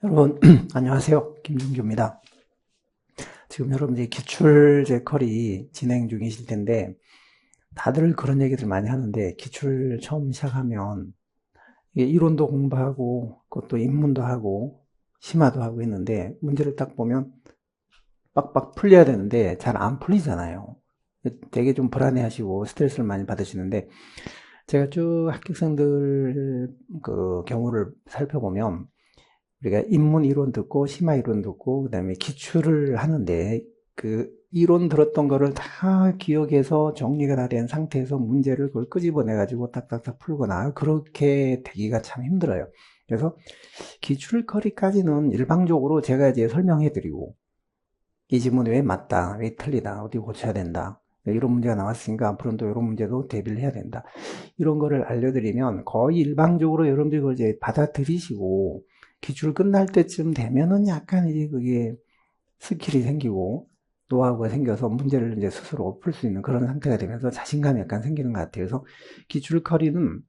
여러분, 안녕하세요. 김준규입니다. 지금 여러분들이 기출 제컬이 진행 중이실 텐데, 다들 그런 얘기들 많이 하는데, 기출 처음 시작하면, 이게 이론도 공부하고, 그것도 입문도 하고, 심화도 하고 있는데, 문제를 딱 보면, 빡빡 풀려야 되는데, 잘 안 풀리잖아요. 되게 좀 불안해 하시고, 스트레스를 많이 받으시는데, 제가 쭉 합격생들 그 경우를 살펴보면, 우리가 입문 이론 듣고 심화 이론 듣고 그다음에 기출을 하는데 그 이론 들었던 거를 다 기억해서 정리가 다 된 상태에서 문제를 그걸 끄집어내 가지고 딱딱딱 풀거나 그렇게 되기가 참 힘들어요. 그래서 기출 커리까지는 일방적으로 제가 이제 설명해 드리고 이 지문이 왜 맞다, 왜 틀리다, 어디 고쳐야 된다. 이런 문제가 나왔으니까 앞으로는 또 이런 문제도 대비를 해야 된다. 이런 거를 알려드리면 거의 일방적으로 여러분들이 그걸 이제 받아들이시고 기출 끝날 때쯤 되면은 약간 이제 그게 스킬이 생기고 노하우가 생겨서 문제를 이제 스스로 풀 수 있는 그런 상태가 되면서 자신감이 약간 생기는 것 같아요. 그래서 기출 커리는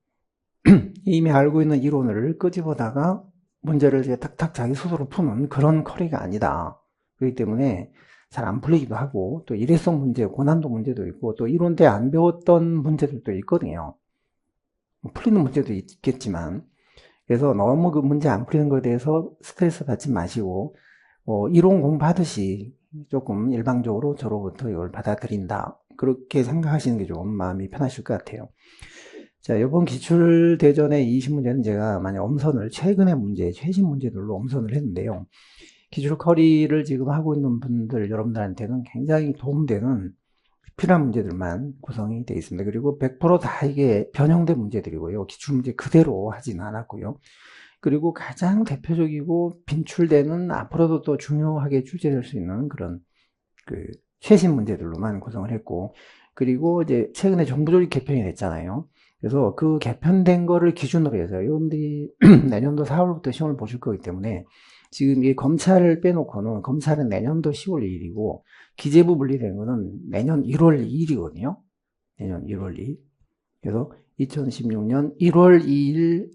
이미 알고 있는 이론을 끄집어다가 문제를 이제 탁탁 자기 스스로 푸는 그런 커리가 아니다. 그렇기 때문에 잘 안 풀리기도 하고 또 일회성 문제, 고난도 문제도 있고 또 이론 때 안 배웠던 문제들도 있거든요. 풀리는 문제도 있겠지만 그래서 너무 그 문제 안 풀리는 것에 대해서 스트레스 받지 마시고 이론 공부하듯이 조금 일방적으로 저로부터 이걸 받아들인다. 그렇게 생각하시는 게 좀 마음이 편하실 것 같아요. 자, 이번 기출대전의 20문제는 제가 만약 엄선을, 최근의 문제, 최신 문제들로 엄선을 했는데요. 기출 커리를 지금 하고 있는 분들, 여러분들한테는 굉장히 도움되는 필요한 문제들만 구성이 되어 있습니다. 그리고 100%다 이게 변형된 문제들이고요. 기출문제 그대로 하진 않았고요. 그리고 가장 대표적이고 빈출되는 앞으로도 또 중요하게 출제될 수 있는 그런 그 최신 문제들로만 구성을 했고, 그리고 이제 최근에 정부조직 개편이 됐잖아요. 그래서 그 개편된 거를 기준으로 해서 여러분들이 내년도 4월부터 시험을 보실 거기 때문에 지금 이 검찰을 빼놓고는 검찰은 내년도 10월 2일이고 기재부 분리된 거는 내년 1월 2일이거든요. 내년 1월 2일. 그래서 2016년 1월 2일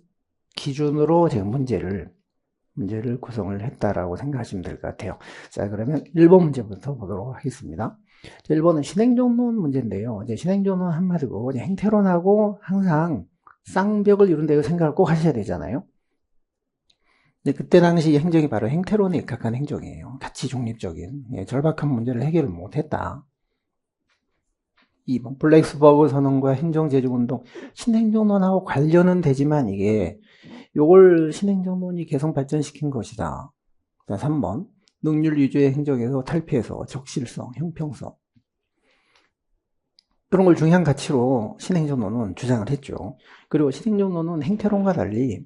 기준으로 제가 문제를 구성을 했다라고 생각하시면 될 것 같아요. 자, 그러면 1번 문제부터 보도록 하겠습니다. 1번은 신행정론 문제인데요. 이제 신행정론 한마디로 행태론하고 항상 쌍벽을 이룬다고 생각을 꼭 하셔야 되잖아요. 근데 그때 당시 행정이 바로 행태론에 입각한 행정이에요. 가치 중립적인 절박한 문제를 해결을 못했다. 2번 블랙스버그 선언과 행정제중운동 신행정론하고 관련은 되지만 이게 요걸 신행정론이 개성 발전시킨 것이다. 3번 능률 위주의 행정에서 탈피해서 적실성, 형평성 그런 걸 중요한 가치로 신행정론은 주장을 했죠. 그리고 신행정론은 행태론과 달리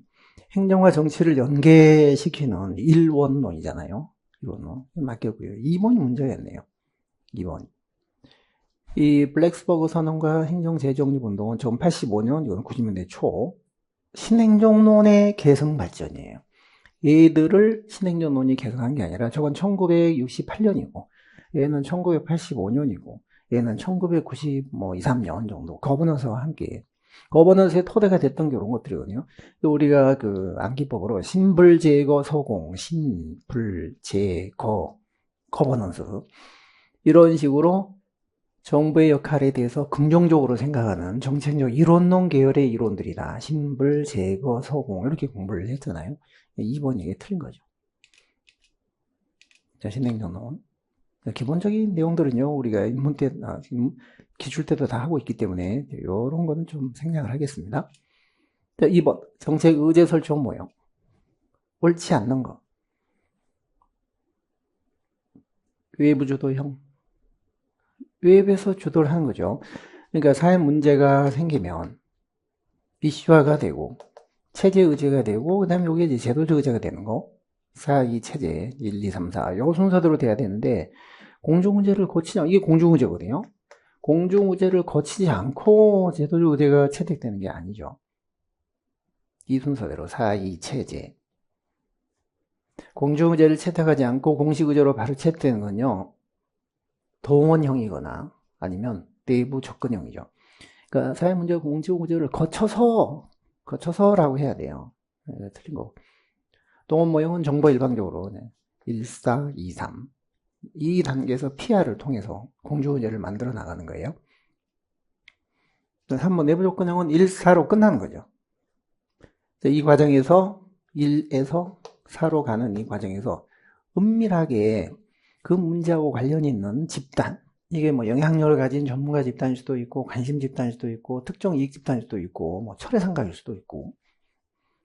행정과 정치를 연계시키는 일원론이잖아요. 일원론 맞겠고요. 2번이 문제였네요. 2번. 이 블랙스버그 선언과 행정재정립운동은 1985년, 이건 90년대 초 신행정론의 개성 발전이에요. 얘들을 신행정론이 개성한 게 아니라 저건 1968년이고 얘는 1985년이고 얘는 1992, 3년 정도 거버넌스와 함께 거버넌스의 토대가 됐던 게 이런 것들이거든요. 우리가 그 암기법으로 신불제거 서공, 신불제거 거버넌스 이런 식으로 정부의 역할에 대해서 긍정적으로 생각하는 정책적 이론론 계열의 이론들이다. 신불, 제거, 서공 이렇게 공부를 했잖아요. 2번 이게 틀린 거죠. 자, 신행정론. 기본적인 내용들은요, 우리가 입문 때, 기출 때도 다 하고 있기 때문에 이런 거는 좀 생략을 하겠습니다. 자, 2번 정책 의제 설정 모형. 옳지 않는 거. 외부 주도형. 외부에서 주도를 하는 거죠. 그러니까 사회 문제가 생기면 이슈화가 되고 체제 의제가 되고 그 다음에 이게 이제 제도적 의제가 되는 거 4, 2 체제 1, 2, 3, 4 요 순서대로 돼야 되는데 공중의제를 거치지 이게 공중의제거든요. 공중의제를 거치지 않고 제도적 의제가 채택되는 게 아니죠. 이 순서대로 4, 2 체제 공중의제를 채택하지 않고 공식의제로 바로 채택되는 건요. 동원형이거나 아니면 내부 접근형이죠. 그러니까 사회문제 공지구조를 거쳐서라고 해야 돼요. 틀린 거. 동원 모형은 정보 일방적으로 1, 4, 2, 3 이 단계에서 PR을 통해서 공주문제를 만들어 나가는 거예요. 3번 내부 조건형은 1, 4로 끝나는 거죠. 이 과정에서 1에서 4로 가는 이 과정에서 은밀하게 그 문제하고 관련이 있는 집단, 이게 뭐 영향력을 가진 전문가 집단일 수도 있고 관심 집단일 수도 있고 특정 이익 집단일 수도 있고 뭐 철회 상각일 수도 있고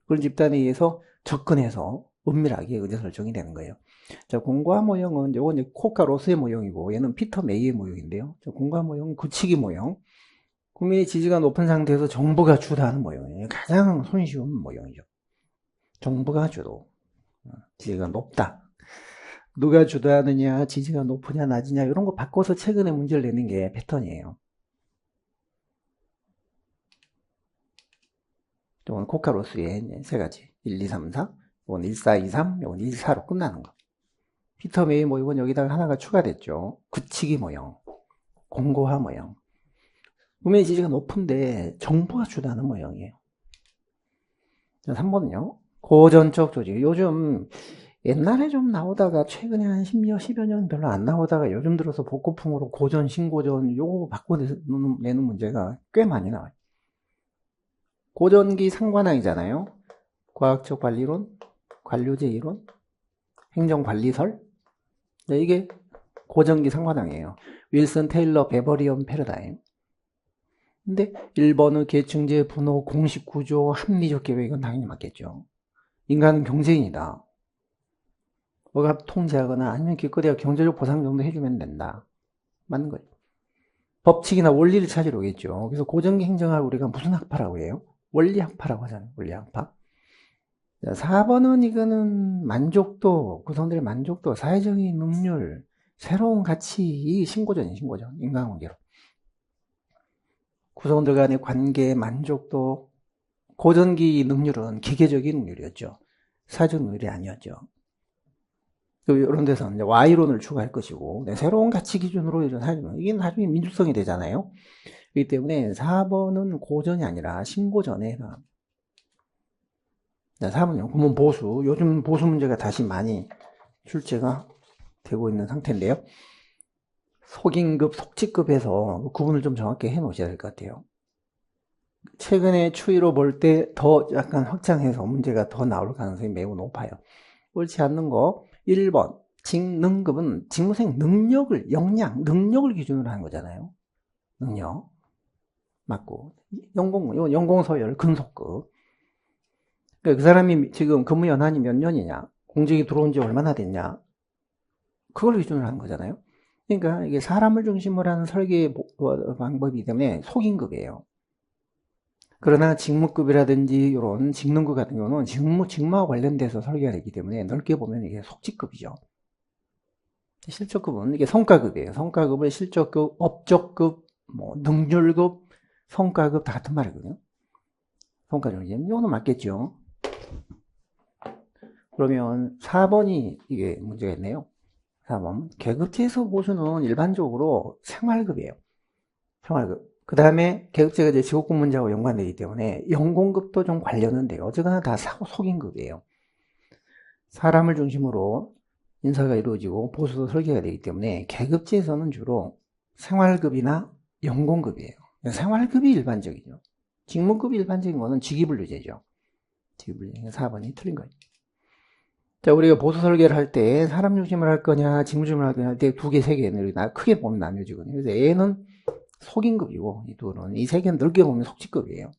그런 집단에 의해서 접근해서 은밀하게 의사설정이 되는 거예요. 자, 공과 모형은 요건 이제 콕과 로스의 모형이고 얘는 피터 메이의 모형인데요. 자, 공과 모형은 굳히기 모형. 국민의 지지가 높은 상태에서 정부가 주도하는 모형이에요. 가장 손쉬운 모형이죠. 정부가 주도. 지지가 높다. 누가 주도하느냐, 지지가 높으냐, 낮으냐 이런 거 바꿔서 최근에 문제를 내는 게 패턴이에요. 이건 코카로스의 세 가지. 1, 2, 3, 4. 이건 1, 4, 2, 3. 이건 1, 4로 끝나는 거. 피터 메이 모형은 여기다가 하나가 추가됐죠. 굳히기 모형. 공고화 모형. 국민의 지지가 높은데 정부가 주도하는 모형이에요. 3번은요. 고전적 조직. 요즘 옛날에 좀 나오다가 최근에 한 10여 년 별로 안 나오다가 요즘 들어서 복고풍으로 고전, 신고전 요거 바꿔내는 문제가 꽤 많이 나와요. 고전기 상관왕이잖아요. 과학적 관리론, 관료제 이론, 행정관리설. 이게 고전기 상관왕이에요. 윌슨, 테일러, 베버리엄 패러다임. 근데 1번은 계층제, 분호, 공식 구조, 합리적 계획 이건 당연히 맞겠죠. 인간은 경제인이다. 뭐가 통제하거나 아니면 기껏해야 경제적 보상 정도 해주면 된다. 맞는 거죠. 법칙이나 원리를 찾으러 오겠죠. 그래서 고전기 행정학을 우리가 무슨 학파라고 해요? 원리학파라고 하잖아요. 원리학파. 4번은 이거는 만족도, 구성들의 만족도, 사회적인 능률, 새로운 가치, 이 신고전이에요. 신고전. 인간관계로. 구성원들 간의 관계, 만족도, 고전기 능률은 기계적인 능률이었죠. 사회적 능률이 아니었죠. 이런 데서 이제 Y론을 추가할 것이고, 새로운 가치 기준으로 이게 나중에 민주성이 되잖아요. 그렇기 때문에 4번은 고전이 아니라 신고전에 해당합니다. 4번은 구문 보수. 요즘 보수 문제가 다시 많이 출제가 되고 있는 상태인데요. 속임급, 속지급에서 구분을 좀 정확히 해 놓으셔야 될 것 같아요. 최근에 추이로 볼 때 더 약간 확장해서 문제가 더 나올 가능성이 매우 높아요. 옳지 않는 거 1번 직능급은 직무생 능력을, 역량, 능력을 기준으로 하는 거잖아요. 능력 맞고 이건 연공서열 근속급. 그러니까 그 사람이 지금 근무 연한이 몇 년이냐, 공직이 들어온 지 얼마나 됐냐, 그걸 기준으로 하는 거잖아요. 그러니까 이게 사람을 중심으로 하는 설계 방법이기 때문에 속임급이에요. 그러나 직무급이라든지 이런 직능급 같은 경우는 직무와 관련돼서 설계가 되기 때문에 넓게 보면 이게 속직급이죠. 실적급은 이게 성과급이에요. 성과급은 실적급, 업적급, 뭐 능률급, 성과급 다 같은 말이거든요. 성과급. 이거는 맞겠죠. 그러면 4번이 이게 문제가 있네요. 4번. 계급제에서 보수는 일반적으로 생활급이에요. 생활급. 그 다음에 계급제가 이제 직업급 문제하고 연관되기 때문에 연공급도 좀 관련은 돼요. 어쨌거나 다 속임급이에요. 사람을 중심으로 인사가 이루어지고 보수도 설계가 되기 때문에 계급제에서는 주로 생활급이나 연공급이에요. 생활급이 일반적이죠. 직무급이 일반적인 거는 직위분류제죠. 직위분류. 4번이 틀린 거예요. 자, 우리가 보수 설계를 할 때 사람 중심으로 할 거냐, 직무 중심으로 할 거냐 할 때 두 개, 세 개, 크게 보면 나뉘어지거든요. 그래서 A는 속임급이고, 이 세 개는 넓게 보면 속직급이에요.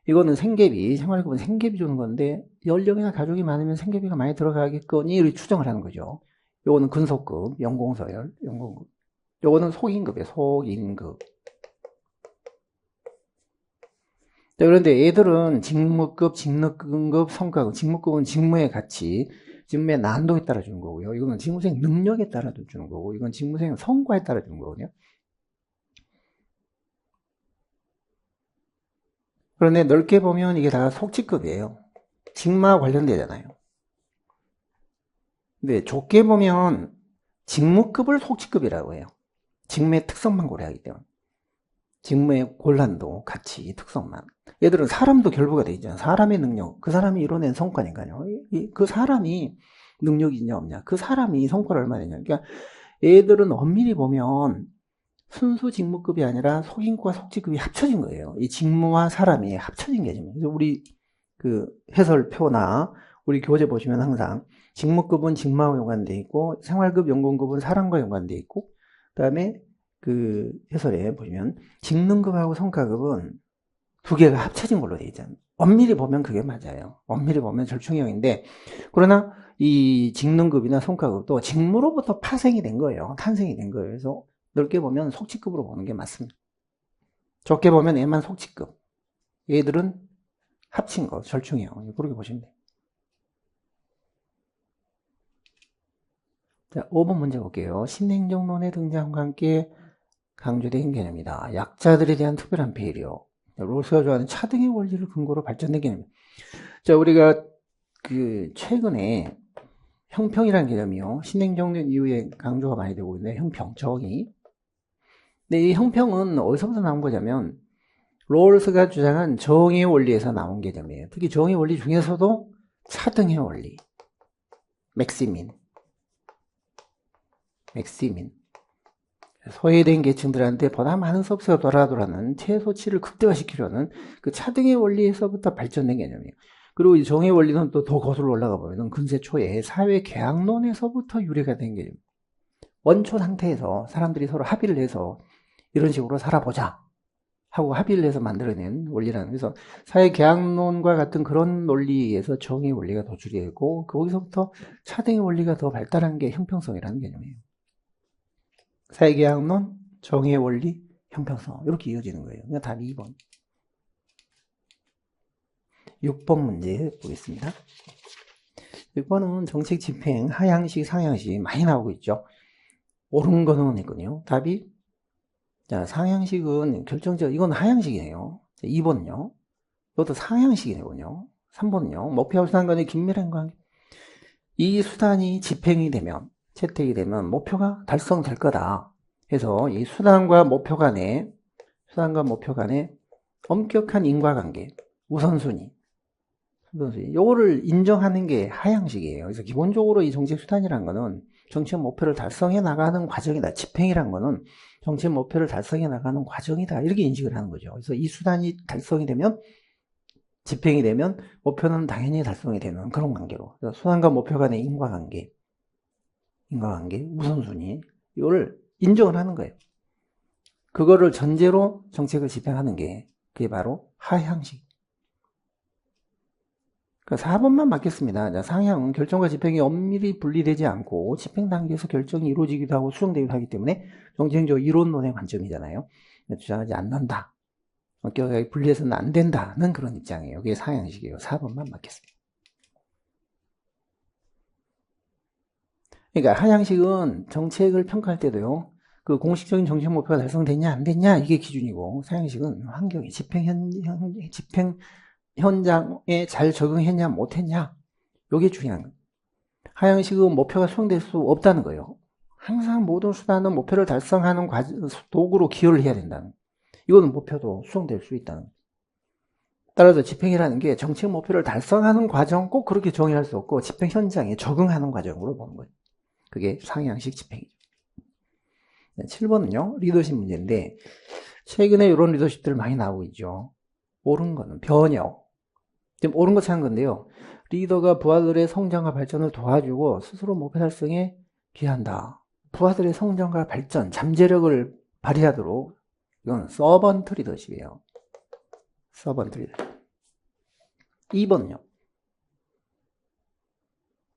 이거는 생계비, 생활급은 생계비 주는 건데, 연령이나 가족이 많으면 생계비가 많이 들어가겠거니 추정을 하는 거죠. 요거는 근속급, 연공서열, 연공급. 요거는 속임급이에요, 속임급. 자, 그런데 애들은 직무급, 직능급, 성과급. 직무급은 직무의 가치, 직무의 난도에 따라 주는 거고요. 이거는 직무생 능력에 따라 주는 거고, 이건 직무생 성과에 따라 주는 거거든요. 그런데 넓게 보면 이게 다 속직급이에요. 직무와 관련되잖아요. 근데 좁게 보면 직무급을 속직급이라고 해요. 직무의 특성만 고려하기 때문에. 직무의 곤란도, 가치, 특성만. 얘들은 사람도 결부가 돼 있잖아. 사람의 능력, 그 사람이 이뤄낸 성과니까요. 그 사람이 능력이 있냐 없냐, 그 사람이 성과를 얼마나 했냐. 그러니까 얘들은 엄밀히 보면 순수 직무급이 아니라 속인과 속직급이 합쳐진 거예요. 이 직무와 사람이 합쳐진 개념이에요. 그래서 우리 그 해설표나 우리 교재 보시면 항상 직무급은 직무와 연관되어 있고, 생활급, 연공급은 사람과 연관되어 있고, 그 다음에 그 해설에 보시면 직능급하고 성과급은 두 개가 합쳐진 걸로 되어 있잖아요. 엄밀히 보면 그게 맞아요. 엄밀히 보면 절충형인데, 그러나 이 직능급이나 성과급도 직무로부터 파생이 된 거예요. 탄생이 된 거예요. 그래서 넓게 보면 속직급으로 보는 게 맞습니다. 좁게 보면 얘만 속직급, 얘들은 합친 거, 절충형. 그렇게 보시면 돼요. 자, 5번 문제 볼게요. 신행정론의 등장과 함께 강조된 개념이다. 약자들에 대한 특별한 배려. 롤스가 좋아하는 차등의 원리를 근거로 발전된 개념입니다. 자, 우리가 그 최근에 형평이라는 개념이요, 신행정론 이후에 강조가 많이 되고 있는데, 형평, 정의. 근데 이 형평은 어디서부터 나온 거냐면 롤스가 주장한 정의의 원리에서 나온 개념이에요. 특히 정의의 원리 중에서도 차등의 원리, 맥시민. 소외된 계층들한테 보다 많은 서비스가 돌아가는 최소치를 극대화시키려는 그 차등의 원리에서부터 발전된 개념이에요. 그리고 이 정의 원리는 또 더 거슬러 올라가 보면 근세 초에 사회 계약론에서부터 유래가 된 개념입니다. 원초 상태에서 사람들이 서로 합의를 해서 이런 식으로 살아보자 하고 합의를 해서 만들어낸 원리라는, 그래서 사회 계약론과 같은 그런 논리에서 정의 원리가 도출이 되고, 거기서부터 차등의 원리가 더 발달한 게 형평성이라는 개념이에요. 사회 계약론, 정의 원리, 형평성, 이렇게 이어지는 거예요. 그러니까 답이 2번. 6번 문제 보겠습니다. 6번은 정책 집행, 하향식, 상향식 많이 나오고 있죠. 옳은 거는 있거든요. 답이, 자, 상향식은 결정적, 이건 하향식이네요. 2번은요. 이것도 상향식이네요. 3번은요. 목표와 수단 간의 긴밀한 관계. 이 수단이 집행이 되면, 채택이 되면 목표가 달성될 거다. 해서 이 수단과 목표 간의 엄격한 인과관계, 우선순위, 요거를 인정하는 게 하향식이에요. 그래서 기본적으로 이 정책 수단이라는 거는 정책 목표를 달성해 나가는 과정이다. 집행이란 거는 정책 목표를 달성해 나가는 과정이다. 이렇게 인식을 하는 거죠. 그래서 이 수단이 달성이 되면, 집행이 되면 목표는 당연히 달성이 되는 그런 관계로. 그래서 수단과 목표 간의 인과관계, 우선순위, 이거를 인정을 하는 거예요. 그거를 전제로 정책을 집행하는 게, 그게 바로 하향식. 그러니까 4번만 맞겠습니다. 자, 상향은 결정과 집행이 엄밀히 분리되지 않고 집행 단계에서 결정이 이루어지기도 하고 수정되기도 하기 때문에 정책적 이론론의 관점이잖아요. 주장하지 않는다. 엄격하게 분리해서는 안 된다는 그런 입장이에요. 그게 상향식이에요. 4번만 맞겠습니다. 그러니까 하향식은 정책을 평가할 때도요, 그 공식적인 정책 목표가 달성됐냐 안 됐냐 이게 기준이고, 상향식은 환경이 집행 현장에 잘 적응했냐 못했냐, 이게 중요한 거예요. 하향식은 목표가 수행될 수 없다는 거예요. 항상 모든 수단은 목표를 달성하는 도구로 기여를 해야 된다는, 이거는 목표도 수행될 수 있다는 거예요. 따라서 집행이라는 게 정책 목표를 달성하는 과정 꼭 그렇게 정의할 수 없고 집행 현장에 적응하는 과정으로 보는 거예요. 그게 상향식 집행이죠. 7번은요, 리더십 문제인데, 최근에 이런 리더십들 많이 나오고 있죠. 옳은 거는 변혁. 지금 옳은 거 찾는 건데요. 리더가 부하들의 성장과 발전을 도와주고 스스로 목표 달성에 기여한다. 부하들의 성장과 발전, 잠재력을 발휘하도록, 이건 서번트 리더십이에요. 서번트 리더십. 2번은요.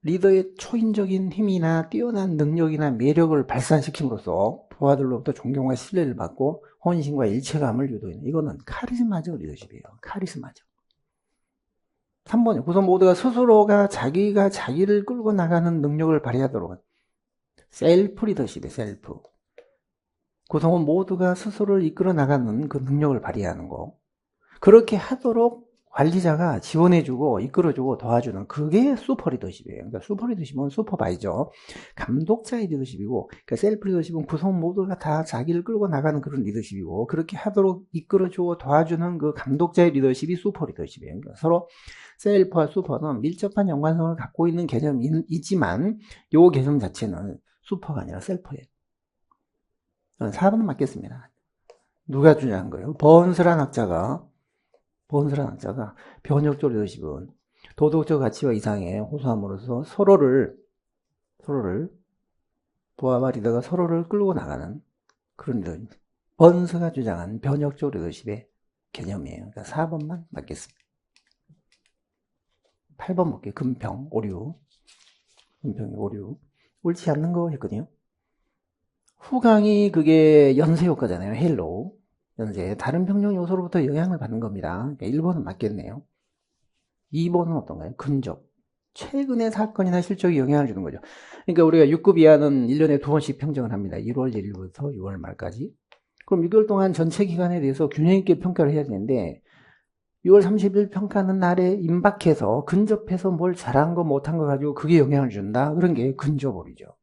리더의 초인적인 힘이나 뛰어난 능력이나 매력을 발산시킴으로써 부하들로부터 존경과 신뢰를 받고 헌신과 일체감을 유도하는, 이거는 카리스마적 리더십이에요. 카리스마적. 3번이요. 구성 모두가 스스로가 자기가 자기를 끌고 나가는 능력을 발휘하도록, 셀프 리더십이에요. 셀프. 구성원 모두가 스스로를 이끌어 나가는 그 능력을 발휘하는 거. 그렇게 하도록 관리자가 지원해주고 이끌어주고 도와주는 그게 슈퍼 리더십이에요. 그러니까 슈퍼 리더십은 슈퍼바이저, 감독자의 리더십이고, 그러니까 셀프 리더십은 구성 모두가 다 자기를 끌고 나가는 그런 리더십이고, 그렇게 하도록 이끌어주고 도와주는 그 감독자의 리더십이 슈퍼 리더십이에요. 그러니까 서로 셀프와 슈퍼는 밀접한 연관성을 갖고 있는 개념이지만 이 개념 자체는 슈퍼가 아니라 셀프예요. 4번 맞겠습니다. 누가 주장한 거예요? 번스란 학자가 변혁적 리더십은 도덕적 가치와 이상에 호소함으로써 서로를 부하와 리더가 서로를 끌고 나가는 그런 리더입니다. 번스가 주장한 변혁적 리더십의 개념이에요. 그러니까 4번만 맞겠습니다. 8번 볼게요. 금평, 오류. 금평이 오류. 옳지 않는 거 했거든요. 후광이 그게 연쇄 효과잖아요. 헬로우. 연쇄. 다른 평형 요소로부터 영향을 받는 겁니다. 그러니까 1번은 맞겠네요. 2번은 어떤가요? 근접. 최근의 사건이나 실적이 영향을 주는 거죠. 그러니까 우리가 6급 이하는 1년에 2번씩 평정을 합니다. 1월 1일부터 6월 말까지. 그럼 6개월 동안 전체 기간에 대해서 균형 있게 평가를 해야 되는데 6월 30일 평가하는 날에 임박해서 근접해서 뭘 잘한 거 못한 거 가지고 그게 영향을 준다? 그런 게 근접 오류죠.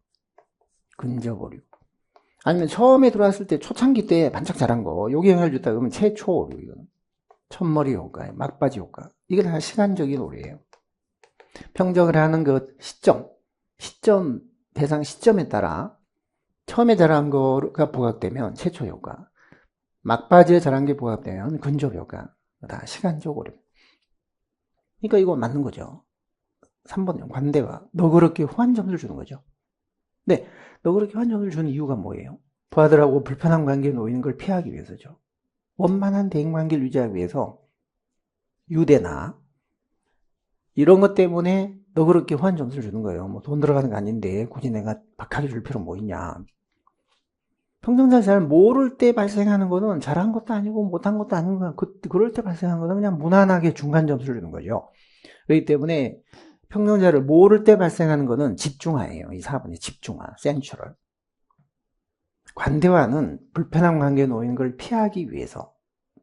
근접 오류. 아니면 처음에 들어왔을 때 초창기 때 반짝 잘한 거 요게 영향을 줬다 그러면 최초 오류. 이거는 첫머리 효과, 막바지 효과. 이게 다 시간적인 오류예요. 평정을 하는 그 시점 대상 시점에 따라 처음에 잘한 거가 부각되면 최초 효과, 막바지에 잘한 게 부각되면 근접 효과. 다 시간적 오류. 그러니까 이거 맞는 거죠. 3번은 관대화. 너그럽게 후한 점수를 주는 거죠. 네, 너그럽게 후한 점수를 주는 이유가 뭐예요? 부하들하고 불편한 관계에 놓이는 걸 피하기 위해서죠. 원만한 대인관계를 유지하기 위해서 유대나 이런 것 때문에 너그럽게 후한 점수를 주는 거예요. 뭐 돈 들어가는 거 아닌데 굳이 내가 박하게 줄 필요 뭐 있냐. 평정자 잘 모를 때 발생하는 거는 잘한 것도 아니고 못한 것도 아닌 거야. 그럴 때 발생하는 거는 그냥 무난하게 중간 점수를 주는 거죠. 그렇기 때문에 평정자를 모를 때 발생하는 거는 집중화예요. 이 4번이 집중화, 센츄럴. 관대화는 불편한 관계에 놓이는 걸 피하기 위해서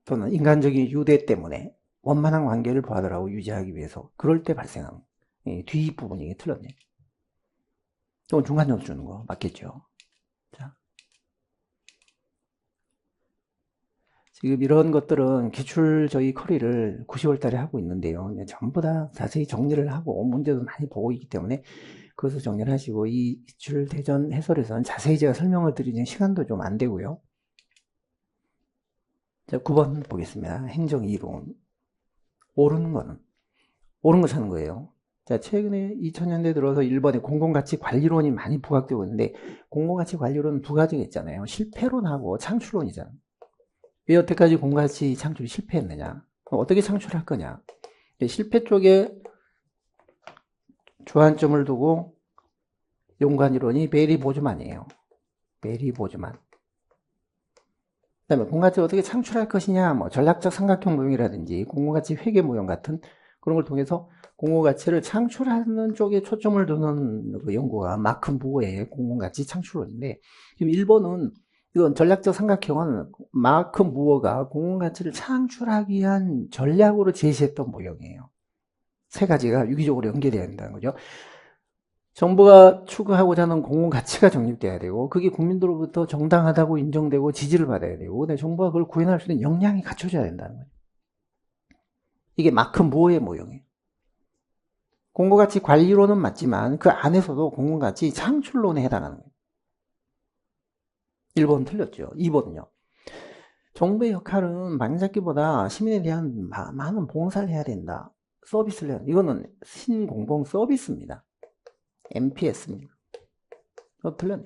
또는 인간적인 유대 때문에 원만한 관계를 부하들하고 유지하기 위해서 그럴 때 발생하는 뒷부분이 이게 틀렸네. 이건 중간 점수 주는 거 맞겠죠? 자. 지금 이런 것들은 기출 저희 커리를 9, 10월 달에 하고 있는데요. 전부 다 자세히 정리를 하고 문제도 많이 보고 있기 때문에 그것을 정리를 하시고 이 기출 대전 해설에서는 자세히 제가 설명을 드리는 시간도 좀 안 되고요. 자, 9번 보겠습니다. 행정이론. 옳은 거 찾는 거예요. 자, 최근에 2000년대 들어서 일본의 공공가치 관리론이 많이 부각되고 있는데 공공가치 관리론은 두 가지가 있잖아요. 실패론하고 창출론이잖아요. 왜 여태까지 공공가치 창출이 실패했느냐? 어떻게 창출할 거냐? 실패 쪽에 주안점을 두고 연관이론이 베리 보즈만이에요. 베리 보즈만. 그 다음에 공공가치를 어떻게 창출할 것이냐, 뭐 전략적 삼각형 모형이라든지 공공가치 회계 모형 같은 그런 걸 통해서 공공가치를 창출하는 쪽에 초점을 두는 그 연구가 마크 무어의 공공가치 창출론인데 지금 1번은 이건 전략적 삼각형은 마크 무어가 공공가치를 창출하기 위한 전략으로 제시했던 모형이에요. 세 가지가 유기적으로 연결해야 된다는 거죠. 정부가 추구하고자 하는 공공가치가 정립돼야 되고 그게 국민들로부터 정당하다고 인정되고 지지를 받아야 되고 근데 정부가 그걸 구현할 수 있는 역량이 갖춰져야 된다는 거죠. 이게 마크 무어의 모형이에요. 공공가치 관리론은 맞지만 그 안에서도 공공가치 창출론에 해당하는 거예요. 1번 틀렸죠. 2번은요. 정부의 역할은 방잡기보다 시민에 대한 많은 봉사를 해야 된다. 서비스를 해야 된다. 이거는 신공공 서비스입니다. MPS입니다. 틀렸네.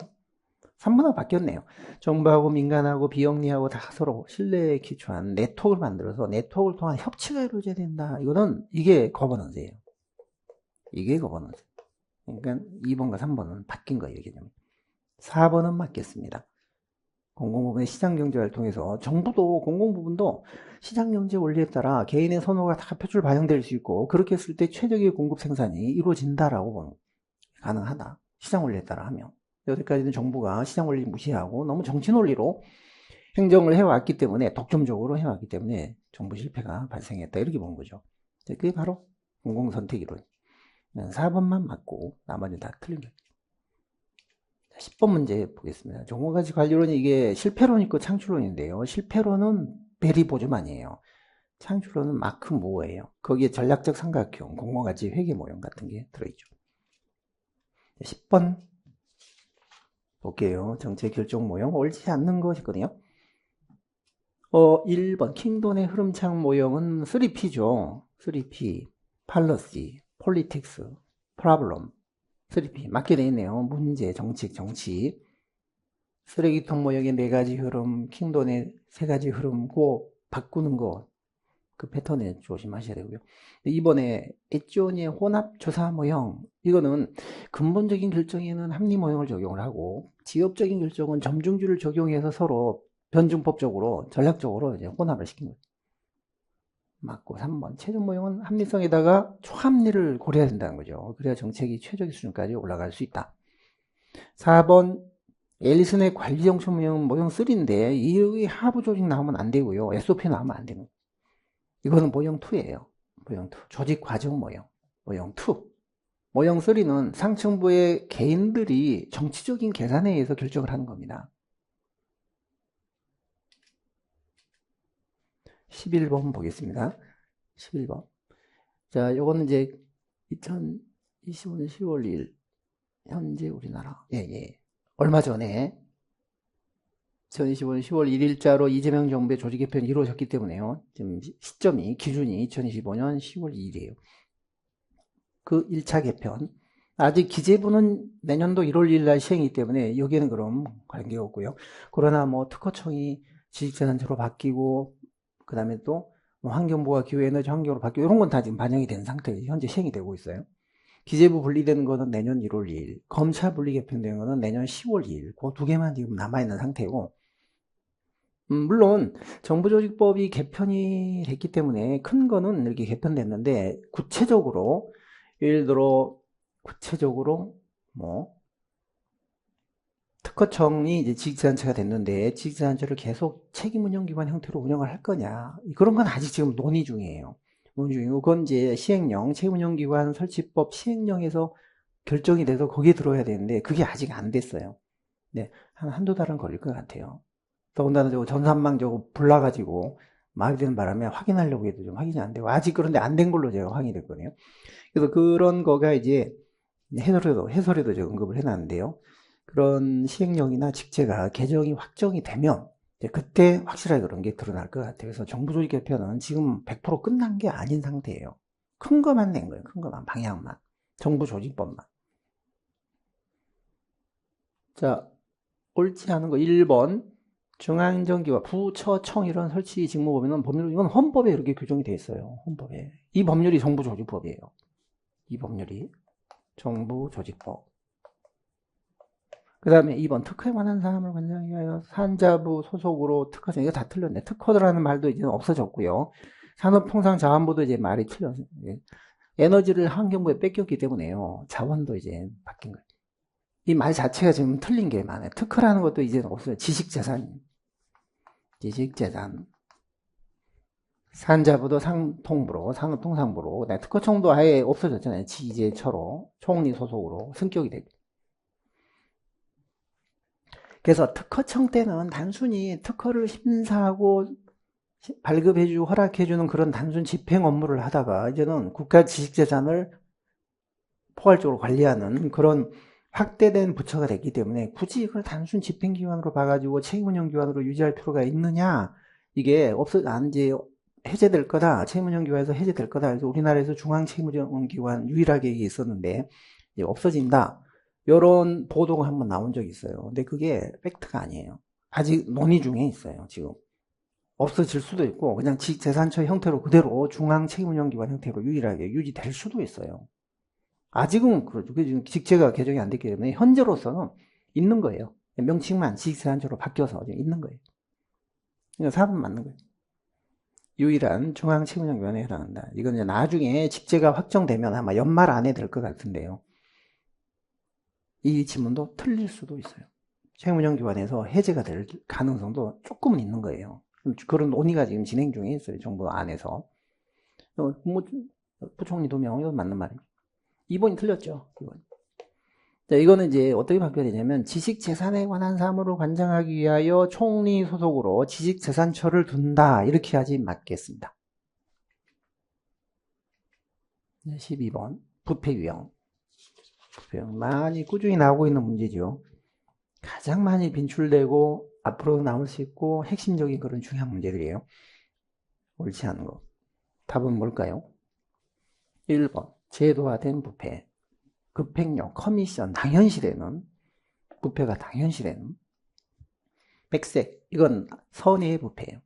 3번하고 바뀌었네요. 정부하고 민간하고 비영리하고 다 서로 신뢰에 기초한 네트워크를 만들어서 네트워크를 통한 협치가 이루어져야 된다. 이게 거버넌스예요. 이게 거버넌스. 그러니까 2번과 3번은 바뀐 거예요. 이게 4번은 맞겠습니다. 공공부문의 시장경제를 통해서 정부도 공공부문도 시장경제 원리에 따라 개인의 선호가 다 표출 반영될 수 있고 그렇게 했을 때 최적의 공급 생산이 이루어진다라고 보는 가능하다. 시장 원리에 따라 하면 여기까지는 정부가 시장 원리 무시하고 너무 정치 논리로 행정을 해왔기 때문에 독점적으로 해왔기 때문에 정부 실패가 발생했다 이렇게 보는 거죠. 그게 바로 공공선택이론. 4번만 맞고 나머지는 다 틀린 거예요. 10번 문제 보겠습니다. 종목가치 관리론이 이게 실패론 있고 창출론인데요. 실패론은 베리보조만이에요. 창출론은 마크 모어예요. 거기에 전략적 삼각형, 공모가치 회계 모형 같은 게 들어있죠. 10번 볼게요. 정책 결정 모형 옳지 않는 것이거든요. 1번 킹돈의 흐름창 모형은 3P죠. 3P, 팔러시, 폴리틱스, 프로블럼. 3P 맞게 돼 있네요. 문제, 정책, 정치. 쓰레기통 모형의 4가지 흐름, 킹돈의 3가지 흐름, 그 바꾸는 거, 그 패턴에 조심하셔야 되고요. 이번에 에치오니의 혼합조사 모형, 이거는 근본적인 결정에는 합리 모형을 적용을 하고 지엽적인 결정은 점중주를 적용해서 서로 변증법적으로 전략적으로 이제 혼합을 시킨 거예요. 맞고 3번 최종 모형은 합리성에다가 초합리를 고려해야 된다는 거죠. 그래야 정책이 최적의 수준까지 올라갈 수 있다. 4번 앨리슨의 관리정책 모형 모형 3인데 이 하부 조직 나오면 안 되고요. SOP 나오면 안 되는 거예요. 이거는 모형 2예요. 모형 2 조직 과정 모형 모형 2. 모형 3는 상층부의 개인들이 정치적인 계산에 의해서 결정을 하는 겁니다. 11번 보겠습니다. 11번. 자, 요거는 이제 2025년 10월 2일 현재 우리나라 얼마 전에 2025년 10월 1일자로 이재명 정부의 조직 개편이 이루어졌기 때문에요. 지금 시점이 기준이 2025년 10월 2일이에요. 그 1차 개편. 아직 기재부는 내년도 1월 1일 날 시행이기 때문에 여기에는 그럼 관계가 없고요. 그러나 뭐 특허청이 지식재산처로 바뀌고 그 다음에 또 환경부가 기후에너지 환경으로 바뀌고 이런 건 다 지금 반영이 된 상태예요. 현재 시행이 되고 있어요. 기재부 분리되는 거는 내년 1월 2일, 검찰 분리 개편되는 거는 내년 10월 2일. 그 두 개만 지금 남아있는 상태고, 물론 정부조직법이 개편이 됐기 때문에 큰 거는 이렇게 개편됐는데 구체적으로 예를 들어 구체적으로 뭐 특허청이 이제 지식재산처가 됐는데 지식재산처를 계속 책임운영기관 형태로 운영을 할 거냐 그런 건 아직 지금 논의 중이에요. 논의 중이고 그건 이제 시행령 책임운영기관 설치법 시행령에서 결정이 돼서 거기에 들어야 되는데 그게 아직 안 됐어요. 네, 한두 달은 걸릴 것 같아요. 더군다나 저거 전산망 저거 불나가지고 마비되는 바람에 확인하려고 해도 좀 확인이 안 되고 아직 그런데 안 된 걸로 제가 확인이 됐거든요. 그래서 그런 거가 이제 해설에도 제가 언급을 해놨는데요. 그런 시행령이나 직제가 개정이 확정이 되면 이제 그때 확실하게 그런 게 드러날 것 같아요. 그래서 정부 조직 개편은 지금 100% 끝난 게 아닌 상태예요. 큰 거만 낸 거예요. 큰 거만 방향만 정부 조직법만. 자, 옳지 않은 거 1번 중앙정기와 부처청 이런 설치 직무 범위는 법률 이건 헌법에 이렇게 규정이 되어 있어요. 헌법에 이 법률이 정부 조직법이에요. 이 법률이 정부 조직법. 그 다음에 2번 특허에 관한 사람을 관장하기 위하여 산자부 소속으로 특허청 이거 다 틀렸네. 특허라는 말도 이제 없어졌고요. 산업통상자원부도 이제 말이 틀렸어요. 에너지를 환경부에 뺏겼기 때문에요. 자원도 이제 바뀐 거예요. 이 말 자체가 지금 틀린 게 많아요. 특허라는 것도 이제 없어요. 지식재산. 지식재산. 산자부도 상통부로, 산업통상부로, 특허청도 아예 없어졌잖아요. 지재처로, 총리 소속으로 승격이 되고. 그래서 특허청 때는 단순히 특허를 심사하고 발급해주고 허락해주는 그런 단순 집행 업무를 하다가 이제는 국가 지식재산을 포괄적으로 관리하는 그런 확대된 부처가 됐기 때문에 굳이 이걸 단순 집행기관으로 봐가지고 책임운영기관으로 유지할 필요가 있느냐 이게 이제 해제될 거다. 책임운영기관에서 해제될 거다. 그래서 우리나라에서 중앙책임운영기관 유일하게 이게 있었는데 이제 없어진다. 이런 보도가 한번 나온 적이 있어요. 근데 그게 팩트가 아니에요. 아직 논의 중에 있어요. 지금 없어질 수도 있고 그냥 지식재산처 형태로 그대로 중앙책임운영기관 형태로 유일하게 유지될 수도 있어요. 아직은 그렇죠. 지금 직제가 개정이 안 됐기 때문에 현재로서는 있는 거예요. 명칭만 지식재산처로 바뀌어서 있는 거예요. 그러니까 4번 맞는 거예요. 유일한 중앙책임운영위원회에 해당한다. 이건 이제 나중에 직제가 확정되면 아마 연말 안에 될 것 같은데요. 이 지문도 틀릴 수도 있어요. 책임운영기관에서 해제가 될 가능성도 조금은 있는 거예요. 그런 논의가 지금 진행 중에 있어요. 정부 안에서. 뭐 부총리 2명, 이건 맞는 말입니다. 2번이 틀렸죠. 2번. 자, 이거는 이제 어떻게 바뀌어야 되냐면, 지식재산에 관한 사무를 관장하기 위하여 총리 소속으로 지식재산처를 둔다. 이렇게 하지 맞겠습니다. 12번. 부패 유형. 많이 꾸준히 나오고 있는 문제죠. 가장 많이 빈출되고 앞으로 나올 수 있고 핵심적인 그런 중요한 문제들이에요. 옳지 않은 거. 답은 뭘까요? 1번. 제도화된 부패. 급행료, 커미션, 당연시되는 부패가 당연시되는. 백색. 이건 선의의 부패예요.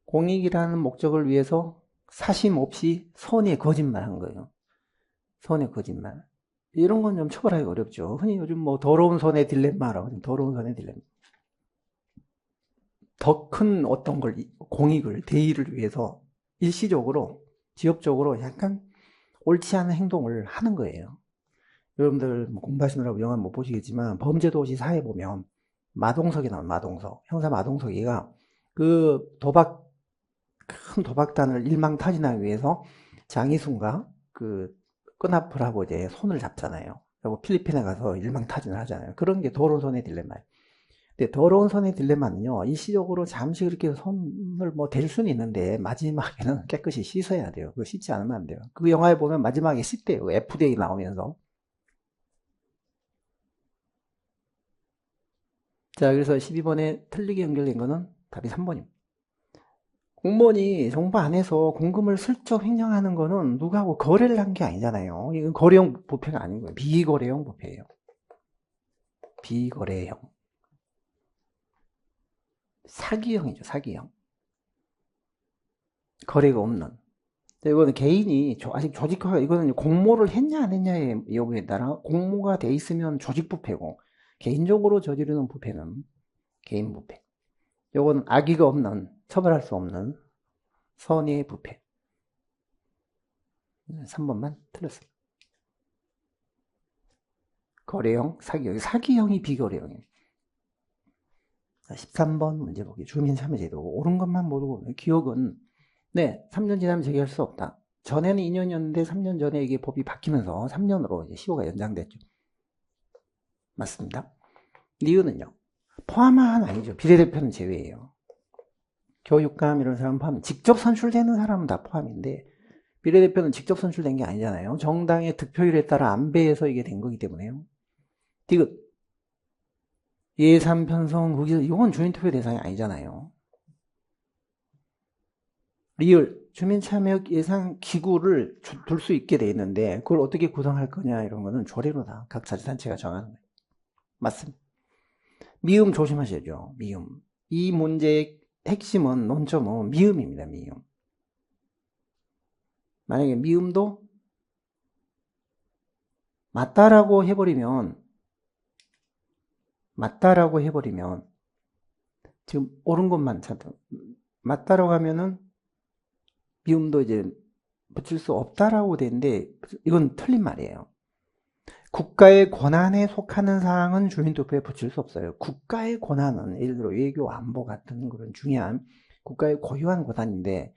공익이라는 목적을 위해서 사심 없이 선의의 거짓말한 거예요. 선의 거짓말. 이런 건 좀 처벌하기 어렵죠. 흔히 요즘 뭐 더러운 손의 딜레마라고, 더러운 손의 딜레마. 더 큰 어떤 걸, 공익을, 대의를 위해서 일시적으로, 지역적으로 약간 옳지 않은 행동을 하는 거예요. 여러분들 뭐 공부하시느라고 영화 못 보시겠지만, 범죄도시 사회 보면, 마동석이 나와요, 마동석. 형사 마동석이가 그 큰 도박단을 일망타진하기 위해서 장이순과 그 끈앞을 하고 이제 손을 잡잖아요. 그리고 필리핀에 가서 일망타진을 하잖아요. 그런 게 더러운 손의 딜레마예요. 근데 더러운 손의 딜레마는요, 일시적으로 잠시 그렇게 손을 뭐 댈 수는 있는데, 마지막에는 깨끗이 씻어야 돼요. 그거 씻지 않으면 안 돼요. 그 영화에 보면 마지막에 씻대요. FDA 나오면서. 자, 그래서 12번에 틀리게 연결된 거는 답이 3번입니다. 공무원이 정부 안에서 공금을 슬쩍 횡령하는 거는 누구하고 거래를 한 게 아니잖아요. 이건 거래형 부패가 아닌 거예요. 비거래형 부패예요. 비거래형. 사기형이죠, 사기형. 거래가 없는. 이거는 개인이 아직 조직화가, 이거는 공모를 했냐 안 했냐의 여부에 따라 공모가 돼 있으면 조직 부패고, 개인적으로 저지르는 부패는 개인 부패. 이건 악의가 없는, 처벌할 수 없는 선의의 부패. 3번만 틀렸습니다. 거래형, 사기형. 사기형이 비거래형이에요. 13번 문제 보기. 주민참여제도. 옳은 것만 모르고, 기억은, 네, 3년 지나면 재개할 수 없다. 전에는 2년이었는데 3년 전에 이게 법이 바뀌면서 3년으로 이제 시효가 연장됐죠. 맞습니다. 니은은요? 포함한 아니죠. 비례대표는 제외예요. 교육감 이런 사람 포함, 직접 선출되는 사람은 다 포함인데, 비례대표는 직접 선출된 게 아니잖아요. 정당의 득표율에 따라 안배해서 이게 된 거기 때문에요. 디귿. 예산 편성, 국기서, 이건 주민투표 대상이 아니잖아요. 리을. 주민참여 예산 기구를 둘 수 있게 돼 있는데, 그걸 어떻게 구성할 거냐, 이런 거는 조례로 다 각 자치단체가 정하는 거예요. 맞습니다. 미음 조심하셔야죠. 미음. 이 문제의 핵심은, 논점은 미음입니다. 미음. 만약에 미음도 맞다라고 해버리면 지금 옳은 것만 찾아. 맞다라고 하면은 미음도 이제 붙일 수 없다라고 되는데, 이건 틀린 말이에요. 국가의 권한에 속하는 사항은 주민투표에 붙일 수 없어요. 국가의 권한은 예를 들어 외교, 안보 같은 그런 중요한 국가의 고유한 권한인데,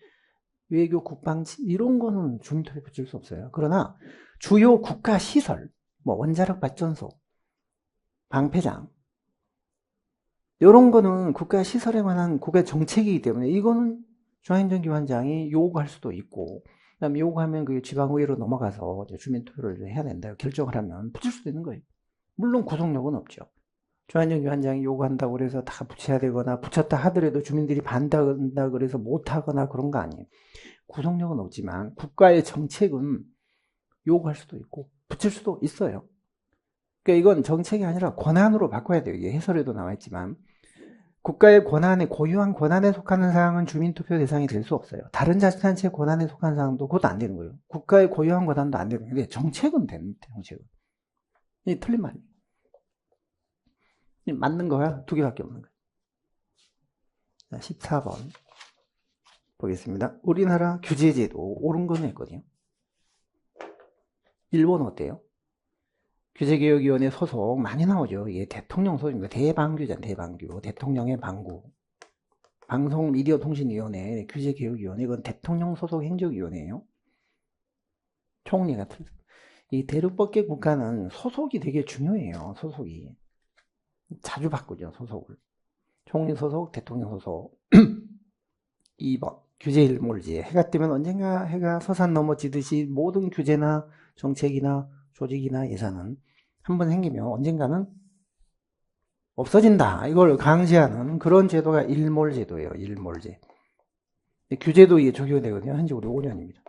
외교, 국방 이런 거는 주민투표에 붙일 수 없어요. 그러나 주요 국가 시설, 뭐 원자력 발전소, 방패장 이런 거는 국가 시설에 관한 국가 정책이기 때문에 이거는 중앙행정기관장이 요구할 수도 있고, 그다음에 요구하면 그게 지방의회로 넘어가서 주민투표를 해야 된다 결정을 하면 붙일 수도 있는 거예요. 물론 구속력은 없죠. 중앙행정기관장이 요구한다고 그래서 다 붙여야 되거나, 붙였다 하더라도 주민들이 반대한다 그래서 못하거나 그런 거 아니에요. 구속력은 없지만 국가의 정책은 요구할 수도 있고 붙일 수도 있어요. 그러니까 이건 정책이 아니라 권한으로 바꿔야 돼요. 이게 해설에도 나와 있지만, 국가의 권한에, 고유한 권한에 속하는 사항은 주민투표 대상이 될 수 없어요. 다른 자치단체 권한에 속한 사항도 그것도 안 되는 거예요. 국가의 고유한 권한도 안 되는 거예요. 정책은 됩니다. 정책은. 이 틀린 말이에요. 맞는 거야 두 개밖에 없는 거예요. 자, 14번 보겠습니다. 우리나라 규제제도 옳은 거는 있거든요. 일본은 어때요? 규제개혁위원회 소속 많이 나오죠. 이게 대통령 소속입니다. 대방규잖아요. 대방규. 대통령의 방구. 방송미디어통신위원회, 규제개혁위원회, 이건 대통령 소속 행정위원회예요. 총리가 틀렸어요. 이 대륙법계 국가는 소속이 되게 중요해요. 소속이. 자주 바꾸죠, 소속을. 총리 소속, 대통령 소속. 2번. 규제 일몰지. 해가 뜨면 언젠가 해가 서산 넘어지듯이 모든 규제나 정책이나 조직이나 예산은 한번 생기면 언젠가는 없어진다. 이걸 강제하는 그런 제도가 일몰제도예요. 일몰제. 규제도 이게 적용되거든요. 현재 우리 5년입니다.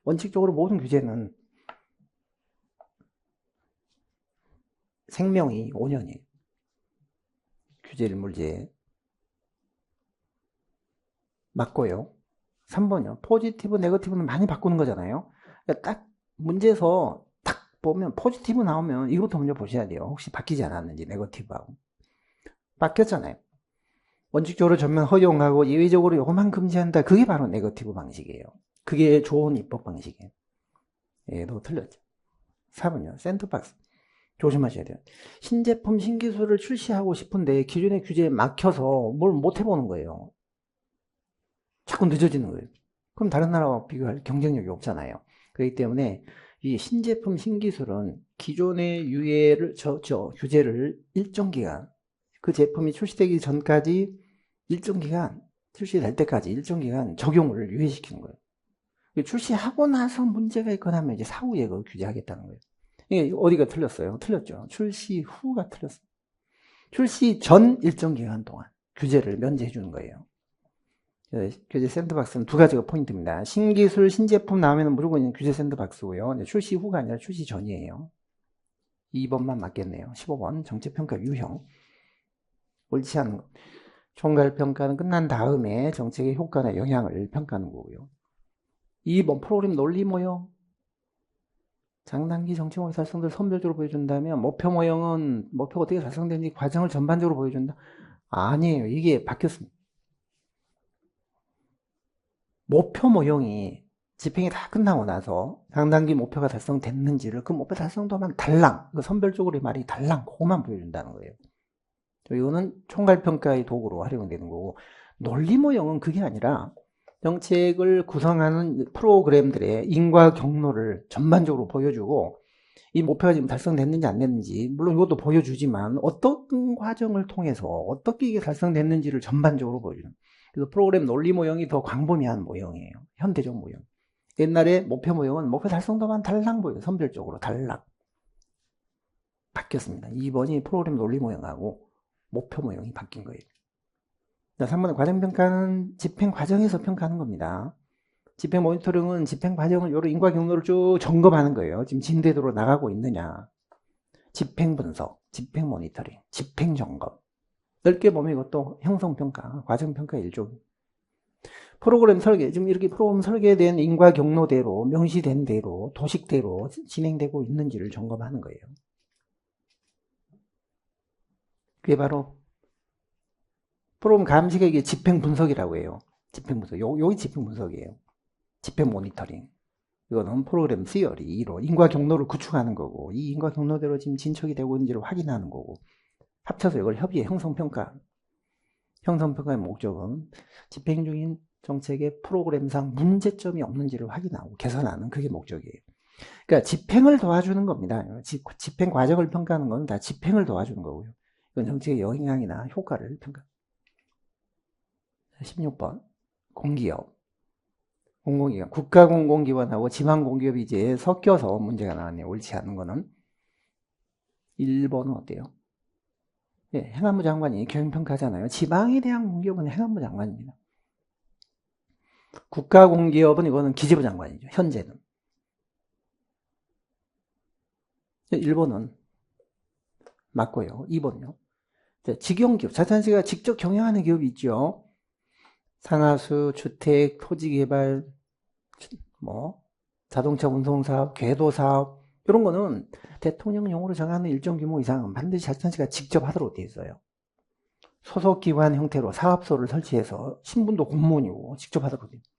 원칙적으로 모든 규제는 생명이 5년이에요. 규제 일몰제 맞고요. 3번이요. 포지티브, 네거티브는 많이 바꾸는 거잖아요. 그러니까 딱 문제에서 딱 보면 포지티브 나오면 이것부터 먼저 보셔야 돼요. 혹시 바뀌지 않았는지, 네거티브하고. 바뀌었잖아요. 원칙적으로 전면 허용하고 예외적으로 요것만 금지한다. 그게 바로 네거티브 방식이에요. 그게 좋은 입법 방식이에요. 얘도 틀렸죠. 4번이요. 샌드박스. 조심하셔야 돼요. 신제품, 신기술을 출시하고 싶은데 기존의 규제에 막혀서 뭘 못 해보는 거예요. 자꾸 늦어지는 거예요. 그럼 다른 나라와 비교할 경쟁력이 없잖아요. 그렇기 때문에 이 신제품, 신기술은 기존의 규제를 일정 기간, 그 제품이 출시되기 전까지 일정 기간, 출시될 때까지 일정 기간 적용을 유예시키는 거예요. 출시하고 나서 문제가 있거나 하면 이제 사후에 그 규제하겠다는 거예요. 이게 어디가 틀렸어요? 틀렸죠. 출시 후가 틀렸어요. 출시 전 일정 기간 동안 규제를 면제해 주는 거예요. 규제 샌드박스는 두 가지가 포인트입니다. 신기술, 신제품 나오면 무조건 규제 샌드박스고요. 출시 후가 아니라 출시 전이에요. 2번만 맞겠네요. 15번 정책평가 유형. 옳지 않은 것. 총괄평가는 끝난 다음에 정책의 효과나 영향을 평가하는 거고요. 2번 프로그램 논리 모형. 장단기 정책 모형 달성도를 선별적으로 보여준다면 목표 모형은 목표가 어떻게 달성되는지 과정을 전반적으로 보여준다. 아니에요. 이게 바뀌었습니다. 목표 모형이 집행이 다 끝나고 나서 장단기 목표가 달성됐는지를 그 목표 달성도만 달랑, 그 선별적으로의 말이 달랑, 그것만 보여준다는 거예요. 이거는 총괄평가의 도구로 활용되는 거고, 논리 모형은 그게 아니라 정책을 구성하는 프로그램들의 인과 경로를 전반적으로 보여주고, 이 목표가 지금 달성됐는지 안 됐는지, 물론 이것도 보여주지만 어떤 과정을 통해서 어떻게 이게 달성됐는지를 전반적으로 보여주는. 그래서 프로그램 논리 모형이 더 광범위한 모형이에요. 현대적 모형. 옛날에 목표 모형은 목표 달성도만 달랑 보여요. 선별적으로 달랑. 바뀌었습니다. 2번이 프로그램 논리 모형하고 목표 모형이 바뀐 거예요. 자, 3번은 과정평가는 집행 과정에서 평가하는 겁니다. 집행 모니터링은 집행 과정을 여러 인과 경로를 쭉 점검하는 거예요. 지금 진대도로 나가고 있느냐. 집행 분석, 집행 모니터링, 집행 점검. 넓게 보면 이것도 형성평가, 과정평가 일종. 프로그램 설계, 지금 이렇게 프로그램 설계된 인과 경로대로, 명시된 대로, 도식대로 진행되고 있는지를 점검하는 거예요. 그게 바로 프로그램 감식의 이게 집행 분석이라고 해요. 집행 분석. 여기 집행 분석이에요. 집행 모니터링. 이거는 프로그램 시어리, 이론, 인과 경로를 구축하는 거고, 이 인과 경로대로 지금 진척이 되고 있는지를 확인하는 거고, 합쳐서 이걸 협의해 형성평가. 형성평가의 목적은 집행 중인 정책의 프로그램상 문제점이 없는지를 확인하고 개선하는 그게 목적이에요. 그러니까 집행을 도와주는 겁니다. 집행 과정을 평가하는 건 다 집행을 도와주는 거고요. 이건 정책의 영향이나 효과를 평가. 16번 공기업. 공공기관. 국가공공기관하고 지방공기업이 이제 섞여서 문제가 나왔네요. 옳지 않은 거는. 1번은 어때요? 예, 행안부 장관이 경영평가하잖아요. 지방에 대한 공기업은 행안부 장관입니다. 국가공기업은 이거는 기재부 장관이죠. 현재는. 1번은 맞고요. 2번요. 직영기업, 자산시가 직접 경영하는 기업이 있죠. 상하수, 주택, 토지개발, 자동차 운송사업, 궤도사업 이런 거는 대통령령으로 정하는 일정 규모 이상은 반드시 자산시가 직접 하도록 되어 있어요. 소속기관 형태로 사업소를 설치해서 신분도 공무원이고 직접 하도록 되어 있어요.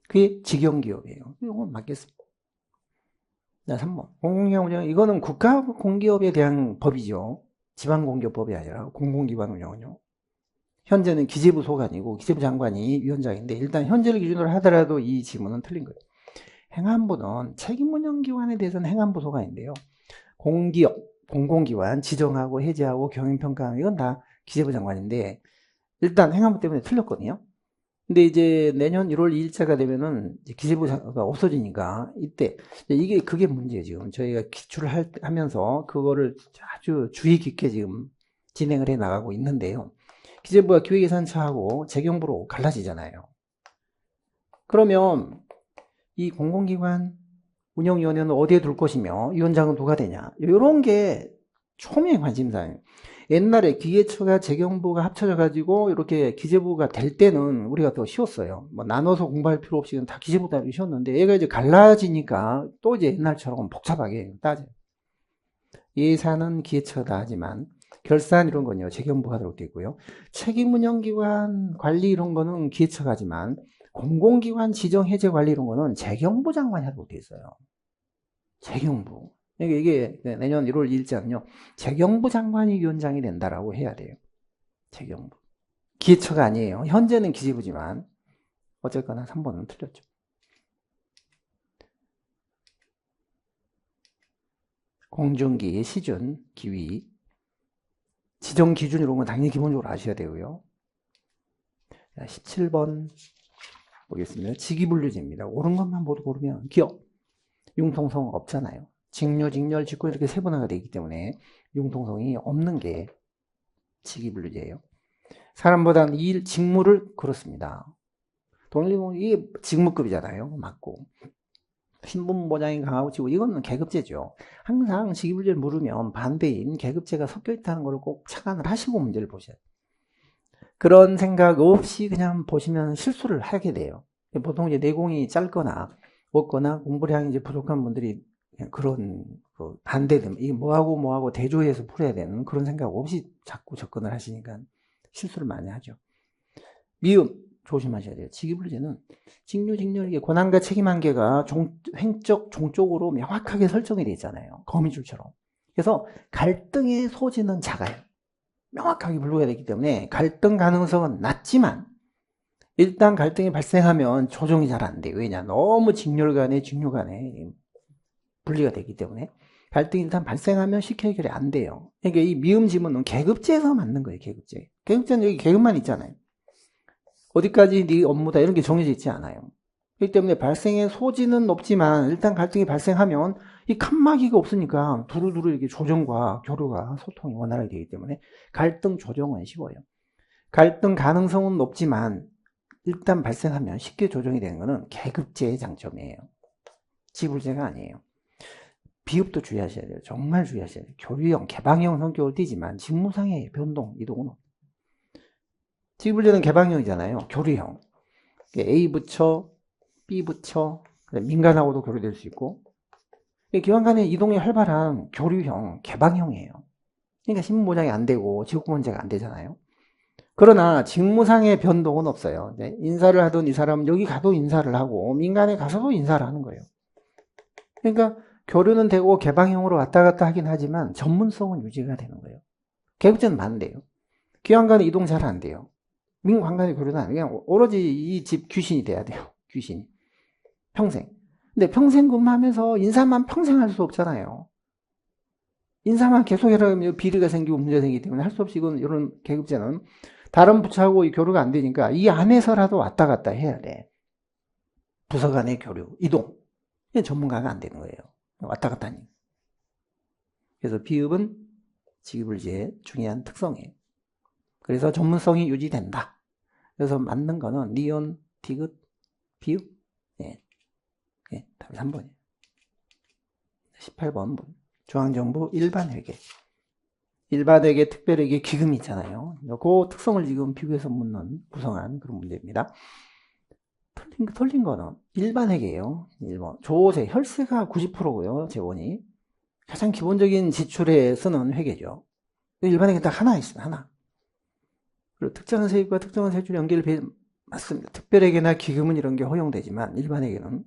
그게 직영기업이에요. 이건 맞겠습니다. 자, 3번. 공공기관 운영, 이거는 국가공기업에 대한 법이죠. 지방공기업법이 아니라 공공기관 운영은요. 현재는 기재부 소관이고 기재부 장관이 위원장인데 일단 현재를 기준으로 하더라도 이 지문은 틀린 거예요. 행안부는 책임운영기관에 대해서는 행안부소가 있는데요. 공기업, 공공기관 지정하고 해제하고 경영평가하는 이건 다 기재부 장관인데 일단 행안부 때문에 틀렸거든요. 근데 이제 내년 1월 2일자가 되면은 기재부가 없어지니까 이때 그게 문제예요. 지금 저희가 기출을 하면서 그거를 아주 주의 깊게 지금 진행을 해 나가고 있는데요. 기재부가 기획예산처하고 재경부로 갈라지잖아요. 그러면 이 공공기관 운영위원회는 어디에 둘 것이며 위원장은 누가 되냐, 이런 게 초미의 관심사예요. 옛날에 기계처가 재경부가 합쳐져 가지고 이렇게 기재부가 될 때는 우리가 더 쉬웠어요. 뭐 나눠서 공부할 필요 없이 다 기재부다 이렇게 쉬웠는데 얘가 이제 갈라지니까 또 이제 옛날처럼 복잡하게 따져요. 예산은 기계처다 하지만 결산 이런 건요 재경부가 하도록 되어 있고요. 책임운영기관 관리 이런 거는 기계처가 하지만 공공기관 지정 해제 관리 이런 거는 재경부 장관이 하도록 되어 있어요. 재경부. 이게 내년 1월 2일자는요, 재경부 장관이 위원장이 된다라고 해야 돼요. 재경부. 기계처가 아니에요. 현재는 기재부지만, 어쨌거나 3번은 틀렸죠. 공중기, 시준, 기위, 지정 기준 이런 건 당연히 기본적으로 아셔야 되고요. 17번 보겠습니다. 직위분류제입니다. 옳은 것만 모두 고르면 기업, 융통성 없잖아요. 직류, 직렬, 직권 이렇게 세분화가 되기 때문에 융통성이 없는 게 직위분류제예요. 사람보다는 직무를 그렇습니다. 독립공무원 이게 직무급이잖아요. 맞고. 신분보장이 강하고 지고 이거는 계급제죠. 항상 직위분류를 물으면 반대인 계급제가 섞여 있다는 걸 꼭 착안을 하시고 문제를 보셔야 돼요. 그런 생각 없이 그냥 보시면 실수를 하게 돼요. 보통 이제 내공이 짧거나 없거나 공부량이 이제 부족한 분들이 그런 반대됨, 이게 뭐하고 대조해서 풀어야 되는 그런 생각 없이 자꾸 접근을 하시니까 실수를 많이 하죠. 미음 조심하셔야 돼요. 직위분류제는 직류, 직렬 이게 권한과 책임 한계가 횡적, 종적으로 명확하게 설정이 되어 있잖아요. 거미줄처럼. 그래서 갈등의 소지는 작아요. 명확하게 분류가 되기 때문에 갈등 가능성은 낮지만 일단 갈등이 발생하면 조정이 잘 안 돼요. 왜냐? 너무 직렬 간에 직류 간에 분리가 되기 때문에 갈등이 일단 발생하면 쉽게 해결이 안 돼요. 그러니까 이 미음 지문은 계급제에서 맞는 거예요. 계급제. 계급제는 여기 계급만 있잖아요. 어디까지 네 업무다 이런 게 정해져 있지 않아요. 그렇기 때문에 발생의 소지는 높지만 일단 갈등이 발생하면 이 칸막이가 없으니까 두루두루 이렇게 조정과 교류가 소통이 원활하게 되기 때문에 갈등 조정은 쉬워요. 갈등 가능성은 높지만 일단 발생하면 쉽게 조정이 되는 것은 계급제의 장점이에요. 지불제가 아니에요. 비읍도 주의하셔야 돼요. 정말 주의하셔야 돼요. 교류형, 개방형 성격을 띠지만 직무상의 변동, 이동은 없어요. 지불제는 개방형이잖아요. 교류형. A 붙여, B 붙여, 민간하고도 교류될 수 있고, 기관 간의 이동이 활발한 교류형, 개방형이에요. 그러니까 신분보장이 안 되고 지역구문제가 안 되잖아요. 그러나 직무상의 변동은 없어요. 인사를 하던 이 사람은 여기 가도 인사를 하고 민간에 가서도 인사를 하는 거예요. 그러니까 교류는 되고 개방형으로 왔다 갔다 하긴 하지만 전문성은 유지가 되는 거예요. 계급제는 반대예요. 기관 간의 이동 잘 안 돼요. 민관 간의 교류는 안 돼요. 그냥 오로지 이 집 귀신이 돼야 돼요. 귀신이. 평생. 근데 평생 근무하면서 인사만 평생 할 수 없잖아요. 인사만 계속해라 하면 비리가 생기고 문제가 생기기 때문에 할 수 없이 이런 계급제는 다른 부처하고 이 교류가 안 되니까 이 안에서라도 왔다 갔다 해야 돼. 부서 간의 교류, 이동. 이게 전문가가 안 되는 거예요. 왔다 갔다 하니. 그래서 비읍은 직위분류제의 중요한 특성이에요. 그래서 전문성이 유지된다. 그래서 맞는 거는 니은, 디귿, 비읍. 예. 예, 답이 3번이에요. 18번 중앙정부 일반회계. 일반회계, 특별회계, 기금이 있잖아요. 그 특성을 지금 비교해서 묻는 구성한 그런 문제입니다. 틀린 거는 일반회계예요. 1번. 조세, 혈세가 90%고요. 재원이. 가장 기본적인 지출에 쓰는 회계죠. 일반회계 딱 하나 있어요. 하나. 그리고 특정한 세입과 특정한 세출 연계를 맞습니다. 특별회계나 기금은 이런 게 허용되지만 일반회계는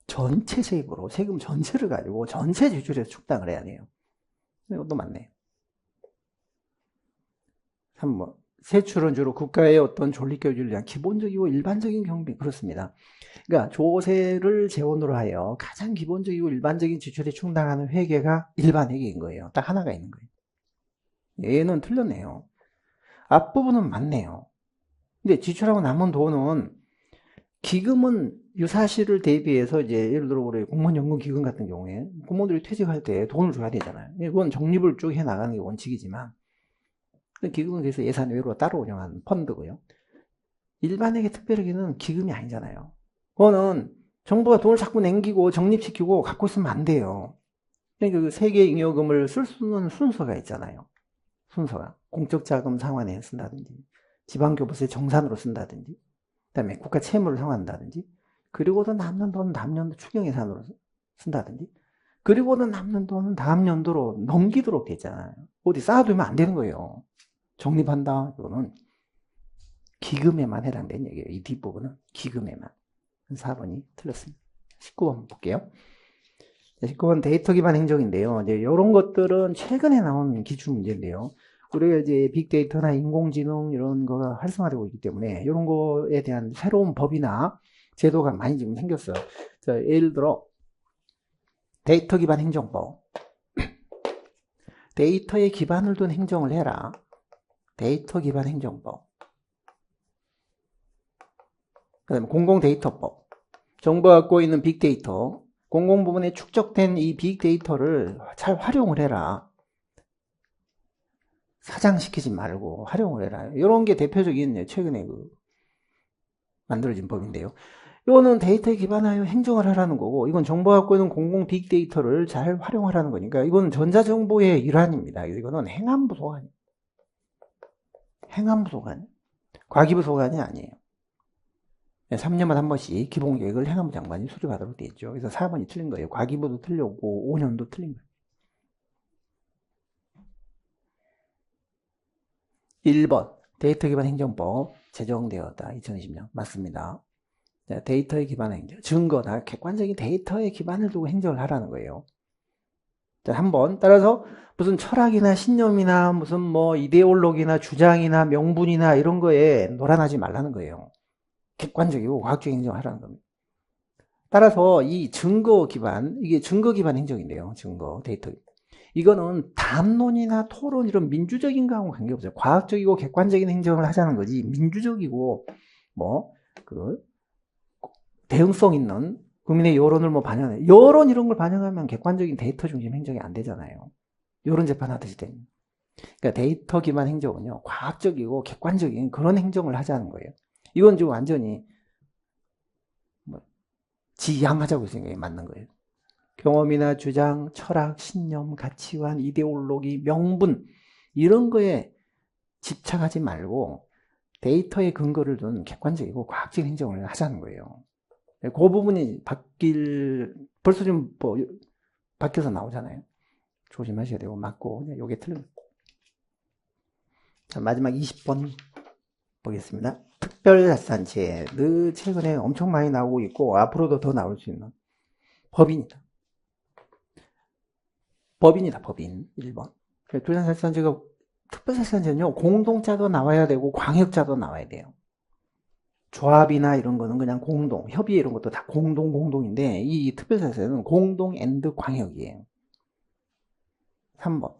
전체 세입으로 세금 전체를 가지고 전체 지출에서 축당을 해야 돼요. 이것도 맞네요. 3번. 세출은 주로 국가의 어떤 존립교육을 위한 기본적이고 일반적인 경비 그렇습니다. 그러니까 조세를 재원으로 하여 가장 기본적이고 일반적인 지출에 충당하는 회계가 일반 회계인 거예요. 딱 하나가 있는 거예요. 얘는 틀렸네요. 앞부분은 맞네요. 근데 지출하고 남은 돈은 기금은 유사시를 대비해서 이제 예를 들어 우리 공무원연금 기금 같은 경우에 공무원들이 퇴직할 때 돈을 줘야 되잖아요. 이건 적립을 쭉 해 나가는 게 원칙이지만 기금은 그래서 예산 외로 따로 운영하는 펀드고요. 일반회계 특별회계는 기금이 아니잖아요. 그거는 정부가 돈을 자꾸 남기고 적립시키고 갖고 있으면 안 돼요. 그러니까 그 세계잉여금을 쓸 수 있는 순서가 있잖아요. 순서가 공적 자금 상환에 쓴다든지 지방교부세 정산으로 쓴다든지 그다음에 국가 채무를 상환한다든지 그리고도 남는 돈은 다음 연도 추경예산으로 쓴다든지 그리고도 남는 돈은 다음 연도로 넘기도록 돼 있잖아요. 어디 쌓아두면 안 되는 거예요. 적립한다. 이거는 기금에만 해당되는 얘기예요. 이 뒷부분은 기금에만. 4번이 틀렸습니다. 19번 볼게요. 19번 데이터 기반 행정인데요. 이제 이런 것들은 최근에 나온 기출 문제인데요. 우리가 이제 빅데이터나 인공지능 이런 거가 활성화되고 있기 때문에 이런 거에 대한 새로운 법이나 제도가 많이 지금 생겼어요. 자, 예를 들어 데이터 기반 행정법. 데이터에 기반을 둔 행정을 해라. 데이터 기반 행정법. 그 다음에 공공데이터법. 정부가 갖고 있는 빅데이터. 공공부문에 축적된 이 빅데이터를 잘 활용을 해라. 사장시키지 말고 활용을 해라. 이런 게 대표적인 최근에 만들어진 법인데요. 이거는 데이터에 기반하여 행정을 하라는 거고, 이건 정부가 갖고 있는 공공 빅데이터를 잘 활용하라는 거니까, 이건 전자정보의 일환입니다. 이거는 행안부 소관이에요. 행안부 소관. 과기부 소관이 아니에요. 3년마다 한 번씩 기본계획을 행안부 장관이 수립하도록 되어 있죠. 그래서 4번이 틀린 거예요. 과기부도 틀렸고 5년도 틀린 거예요. 1번 데이터 기반 행정법 제정되었다. 2020년 맞습니다. 데이터에 기반한 행정, 증거나 객관적인 데이터에 기반을 두고 행정을 하라는 거예요. 자, 한번 따라서 무슨 철학이나 신념이나 무슨 뭐 이데올로기나 주장이나 명분이나 이런 거에 놀아나지 말라는 거예요. 객관적이고 과학적인 행정을 하라는 겁니다. 따라서 이 증거 기반, 이게 증거 기반 행정인데요. 증거, 데이터. 이거는 담론이나 토론 이런 민주적인 거하고 관계없어요. 과학적이고 객관적인 행정을 하자는 거지 민주적이고 뭐 대응성 있는 국민의 여론을 뭐 반영해 여론 이런 걸 반영하면 객관적인 데이터 중심 행정이 안 되잖아요. 여론 재판하듯이 되는. 그러니까 데이터 기반 행정은요. 과학적이고 객관적인 그런 행정을 하자는 거예요. 이건 좀 완전히 지향하자고 생각이 맞는 거예요. 경험이나 주장, 철학, 신념, 가치관, 이데올로기, 명분 이런 거에 집착하지 말고 데이터에 근거를 둔 객관적이고 과학적인 행정을 하자는 거예요. 그 부분이 벌써 좀 바뀌어서 나오잖아요. 조심하셔야 되고 맞고 요게 틀린. 자, 마지막 20번 보겠습니다. 특별자치단체 늘 최근에 엄청 많이 나오고 있고 앞으로도 더 나올 수 있는 법인이다. 법인 1번. 특별자치단체가 특별자치단체는요 공동자도 나와야 되고 광역자도 나와야 돼요. 조합이나 이런 거는 그냥 공동, 협의 이런 것도 다 공동인데 이 특별자치단체는 공동 앤드 광역이에요. 3번.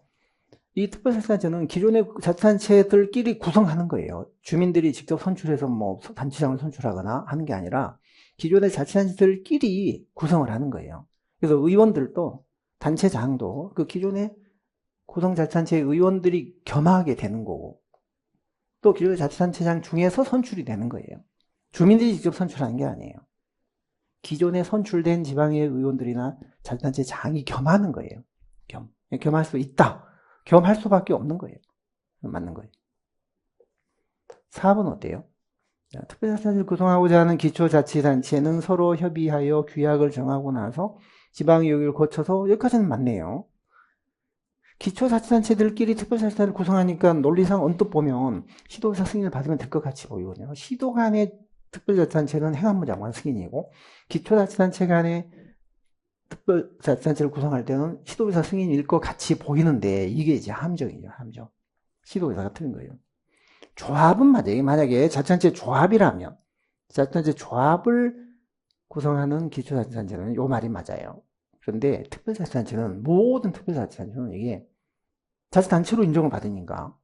이 특별자치단체는 기존의 자치단체들끼리 구성하는 거예요. 주민들이 직접 선출해서 뭐 단체장을 선출하거나 하는 게 아니라 기존의 자치단체들끼리 구성을 하는 거예요. 그래서 의원들도 단체장도 그 기존의 구성자치단체의 의원들이 겸하게 되는 거고 또 기존의 자치단체장 중에서 선출이 되는 거예요. 주민들이 직접 선출하는 게 아니에요. 기존에 선출된 지방의 의원들이나 자치단체장이 겸하는 거예요. 겸할 수 있다. 겸할 수밖에 없는 거예요. 맞는 거예요. 4번 어때요? 특별자치단체를 구성하고자 하는 기초자치단체는 서로 협의하여 규약을 정하고 나서 지방의회를 거쳐서 여기까지는 맞네요. 기초자치단체들끼리 특별자치단체를 구성하니까 논리상 언뜻 보면 시도의사 승인을 받으면 될 것 같이 보이거든요. 시도 간의 특별자치단체는 행안부 장관 승인이고 기초자치단체 간의 특별자치단체를 구성할 때는 시도의사 승인일 것 같이 보이는데 이게 이제 함정이죠. 함정. 시도의사가 틀린 거예요. 조합은 맞아요. 만약에 자치단체 조합이라면, 자치단체 조합을 구성하는 기초자치단체는 요 말이 맞아요. 그런데 특별자치단체는, 모든 특별자치단체는 이게 자치단체로 인정을 받으니까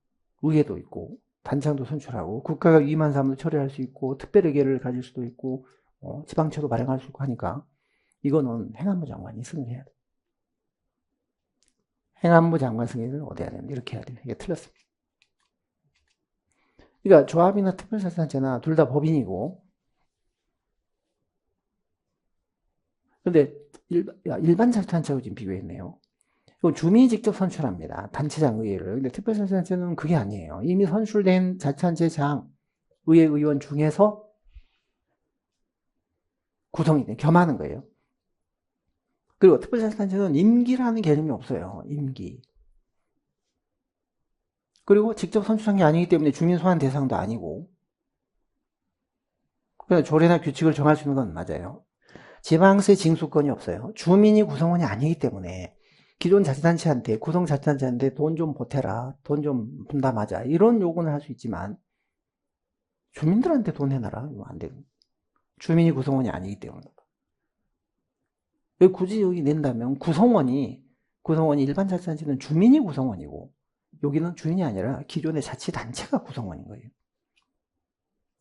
의회도 있고 단장도 선출하고 국가가 위임한 사람도 처리할 수 있고 특별회계를 가질 수도 있고 지방채도 발행할 수 있고 하니까 이거는 행안부 장관이 승인해야 돼. 행안부 장관 승인을 어디 해야 되는데 이렇게 해야 돼요. 이게 틀렸습니다. 그러니까 조합이나 특별자치단체나 둘 다 법인이고, 근데 일반 자치단체하고 지금 비교했네요. 주민이 직접 선출합니다. 단체장 의회를. 근데 특별자치단체는 그게 아니에요. 이미 선출된 자치단체장 의회 의원 중에서 구성이 돼, 겸하는 거예요. 그리고 특별자치단체는 임기라는 개념이 없어요. 임기. 그리고 직접 선출한 게 아니기 때문에 주민 소환 대상도 아니고, 그냥 조례나 규칙을 정할 수 있는 건 맞아요. 지방세 징수권이 없어요. 주민이 구성원이 아니기 때문에 기존 자치단체한테, 구성자치단체한테 돈 좀 보태라, 돈 좀 분담하자, 이런 요구는 할 수 있지만 주민들한테 돈 내놔라, 이거 안 되고. 주민이 구성원이 아니기 때문에. 왜 굳이 여기 낸다면 구성원이 일반 자치단체는 주민이 구성원이고, 여기는 주민이 아니라 기존의 자치단체가 구성원인 거예요.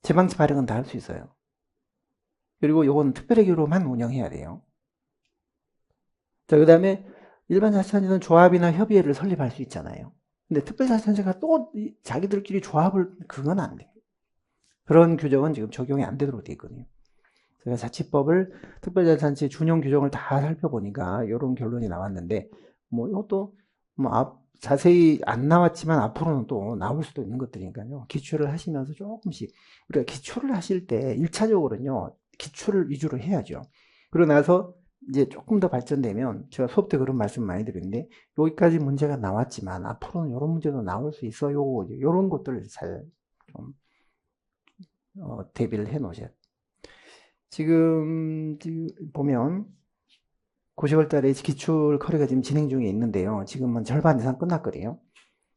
지방세 발행은 다 할 수 있어요. 그리고 이건 특별회계로만 운영해야 돼요. 자, 그 다음에 일반 자치단체는 조합이나 협의회를 설립할 수 있잖아요. 근데 특별자치단체가 또 자기들끼리 조합을, 그건 안 돼요. 그런 규정은 지금 적용이 안 되도록 되어 있거든요. 제가 자치법을 특별자치단체 준용 규정을 다 살펴보니까 이런 결론이 나왔는데, 이것도 자세히 안 나왔지만 앞으로는 또 나올 수도 있는 것들이니까요. 기초를 하시면서 조금씩, 우리가 기초를 하실 때 1차적으로는요, 기초를 위주로 해야죠. 그러고 나서 이제 조금 더 발전되면, 제가 수업 때 그런 말씀 많이 드렸는데, 여기까지 문제가 나왔지만 앞으로는 이런 문제도 나올 수 있어요. 이런 것들을 잘 좀 대비를 해 놓으셔야 돼요. 지금 보면 9월 달에 기출 커리가 지금 진행 중에 있는데요. 지금은 절반 이상 끝났거든요.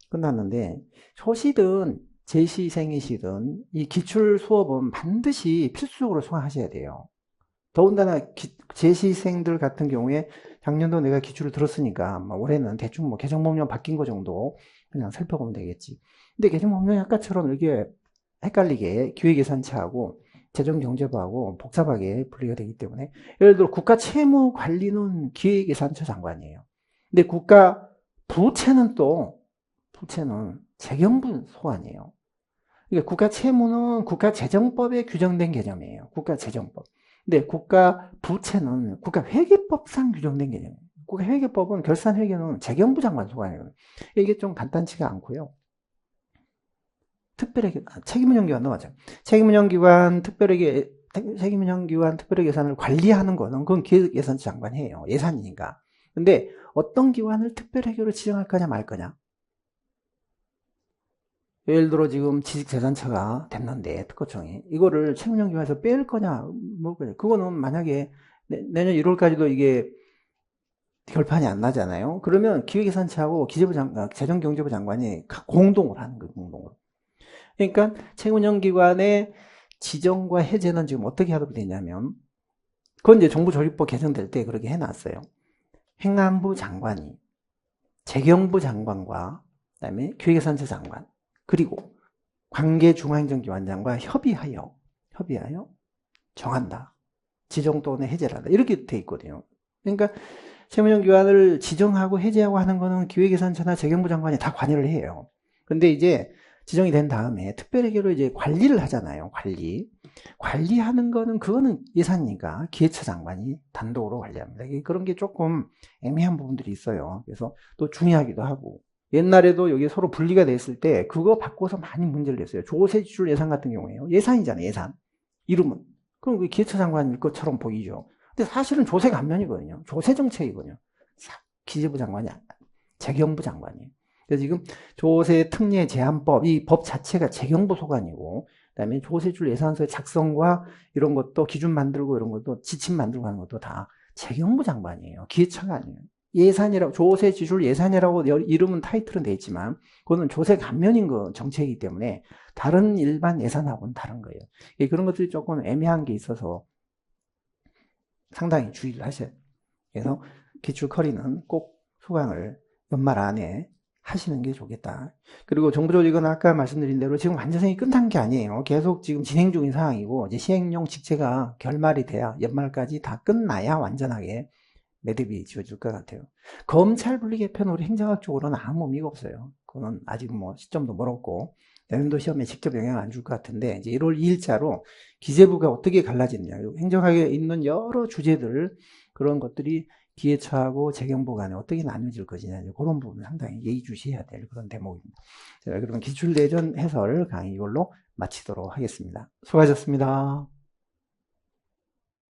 끝났는데 초시든 재시생이시든 이 기출 수업은 반드시 필수적으로 수강하셔야 돼요. 더군다나 재시생들 같은 경우에 작년도 내가 기출을 들었으니까 올해는 대충 개정법령 바뀐 거 정도 그냥 살펴보면 되겠지. 근데 개정법령이 아까처럼 이렇게 헷갈리게 기획예산처하고 재정경제부하고 복잡하게 분리가 되기 때문에, 예를 들어 국가채무관리는 기획예산처 장관이에요. 근데 부채는 재경부 소관이에요. 그러니까 국가채무는 국가재정법에 규정된 개념이에요. 국가재정법. 근데 국가부채는 국가회계법상 규정된 개념이에요. 국가회계법은 결산회계는 재경부 장관 소관이에요. 이게 좀 간단치가 않고요. 책임운영기관도 맞아요. 책임운영기관 특별회계산을 관리하는 거는 그건 기획예산처 장관이 해요. 예산이니까. 근데 어떤 기관을 특별회계로 지정할 거냐 말 거냐. 예를 들어 지금 지식재산처가 됐는데 특허청이 이거를 책임운영기관에서 뺄 거냐 뭘 거냐. 그거는 만약에 내년 1월까지도 이게 결판이 안 나잖아요. 그러면 기획예산처하고 재정경제부 장관이 공동으로 하는 거예요. 공동으로. 그러니까 책임운영기관의 지정과 해제는 지금 어떻게 하도록 되냐면, 그건 이제 정부조직법 개정될 때 그렇게 해놨어요. 행안부 장관이 재경부 장관과 그다음에 기획예산처 장관 그리고 관계 중앙행정기관장과 협의하여 정한다. 지정 또는 해제를 한다. 이렇게 돼 있거든요. 그러니까 책임운영기관을 지정하고 해제하고 하는 거는 기획예산처나 재경부 장관이 다 관여를 해요. 근데 이제 지정이 된 다음에 특별회계로 이제 관리를 하잖아요. 관리하는 거는 그거는 예산이니까 기획처 장관이 단독으로 관리합니다. 그런 게 조금 애매한 부분들이 있어요. 그래서 또 중요하기도 하고, 옛날에도 여기 서로 분리가 됐을 때 그거 바꿔서 많이 문제를 냈어요. 조세지출 예산 같은 경우에요. 예산이잖아요. 예산. 이름은. 그럼 그 기획처 장관일 것처럼 보이죠. 근데 사실은 조세 감면이거든요. 조세 정책이거든요. 기재부 장관이 아니라 재경부 장관이에요. 그래서 지금 조세 특례 제한법, 이 법 자체가 재경부 소관이고, 그다음에 조세출 예산서의 작성과 이런 것도 기준 만들고 이런 것도 지침 만들고 하는 것도 다 재경부 장관이에요. 기획처가 아니에요. 예산이라고, 조세 지출 예산이라고 이름은 타이틀은 돼 있지만, 그거는 조세 감면인 거 정책이기 때문에 다른 일반 예산하고는 다른 거예요. 그런 것들이 조금 애매한 게 있어서 상당히 주의를 하셔야 돼요. 그래서 기출 커리는 꼭 수강을 연말 안에 하시는 게 좋겠다. 그리고 정부 조직은 아까 말씀드린 대로 지금 완전히 끝난 게 아니에요. 계속 지금 진행 중인 상황이고, 이제 시행령 직제가 결말이 돼야 연말까지 다 끝나야 완전하게 매듭이 지어질 것 같아요. 검찰 분리 개편 우리 행정학 쪽으로는 아무 의미가 없어요. 그거는 아직 뭐 시점도 멀었고, 내년도 시험에 직접 영향 안 줄 것 같은데, 이제 1월 2일자로 기재부가 어떻게 갈라지느냐, 그리고 행정학에 있는 여러 주제들, 그런 것들이 기획처하고 재경부 간에 어떻게 나눠질 것이냐, 그런 부분 상당히 예의주시해야 될 그런 대목입니다. 자, 그러면 기출대전 해설 강의 이걸로 마치도록 하겠습니다. 수고하셨습니다.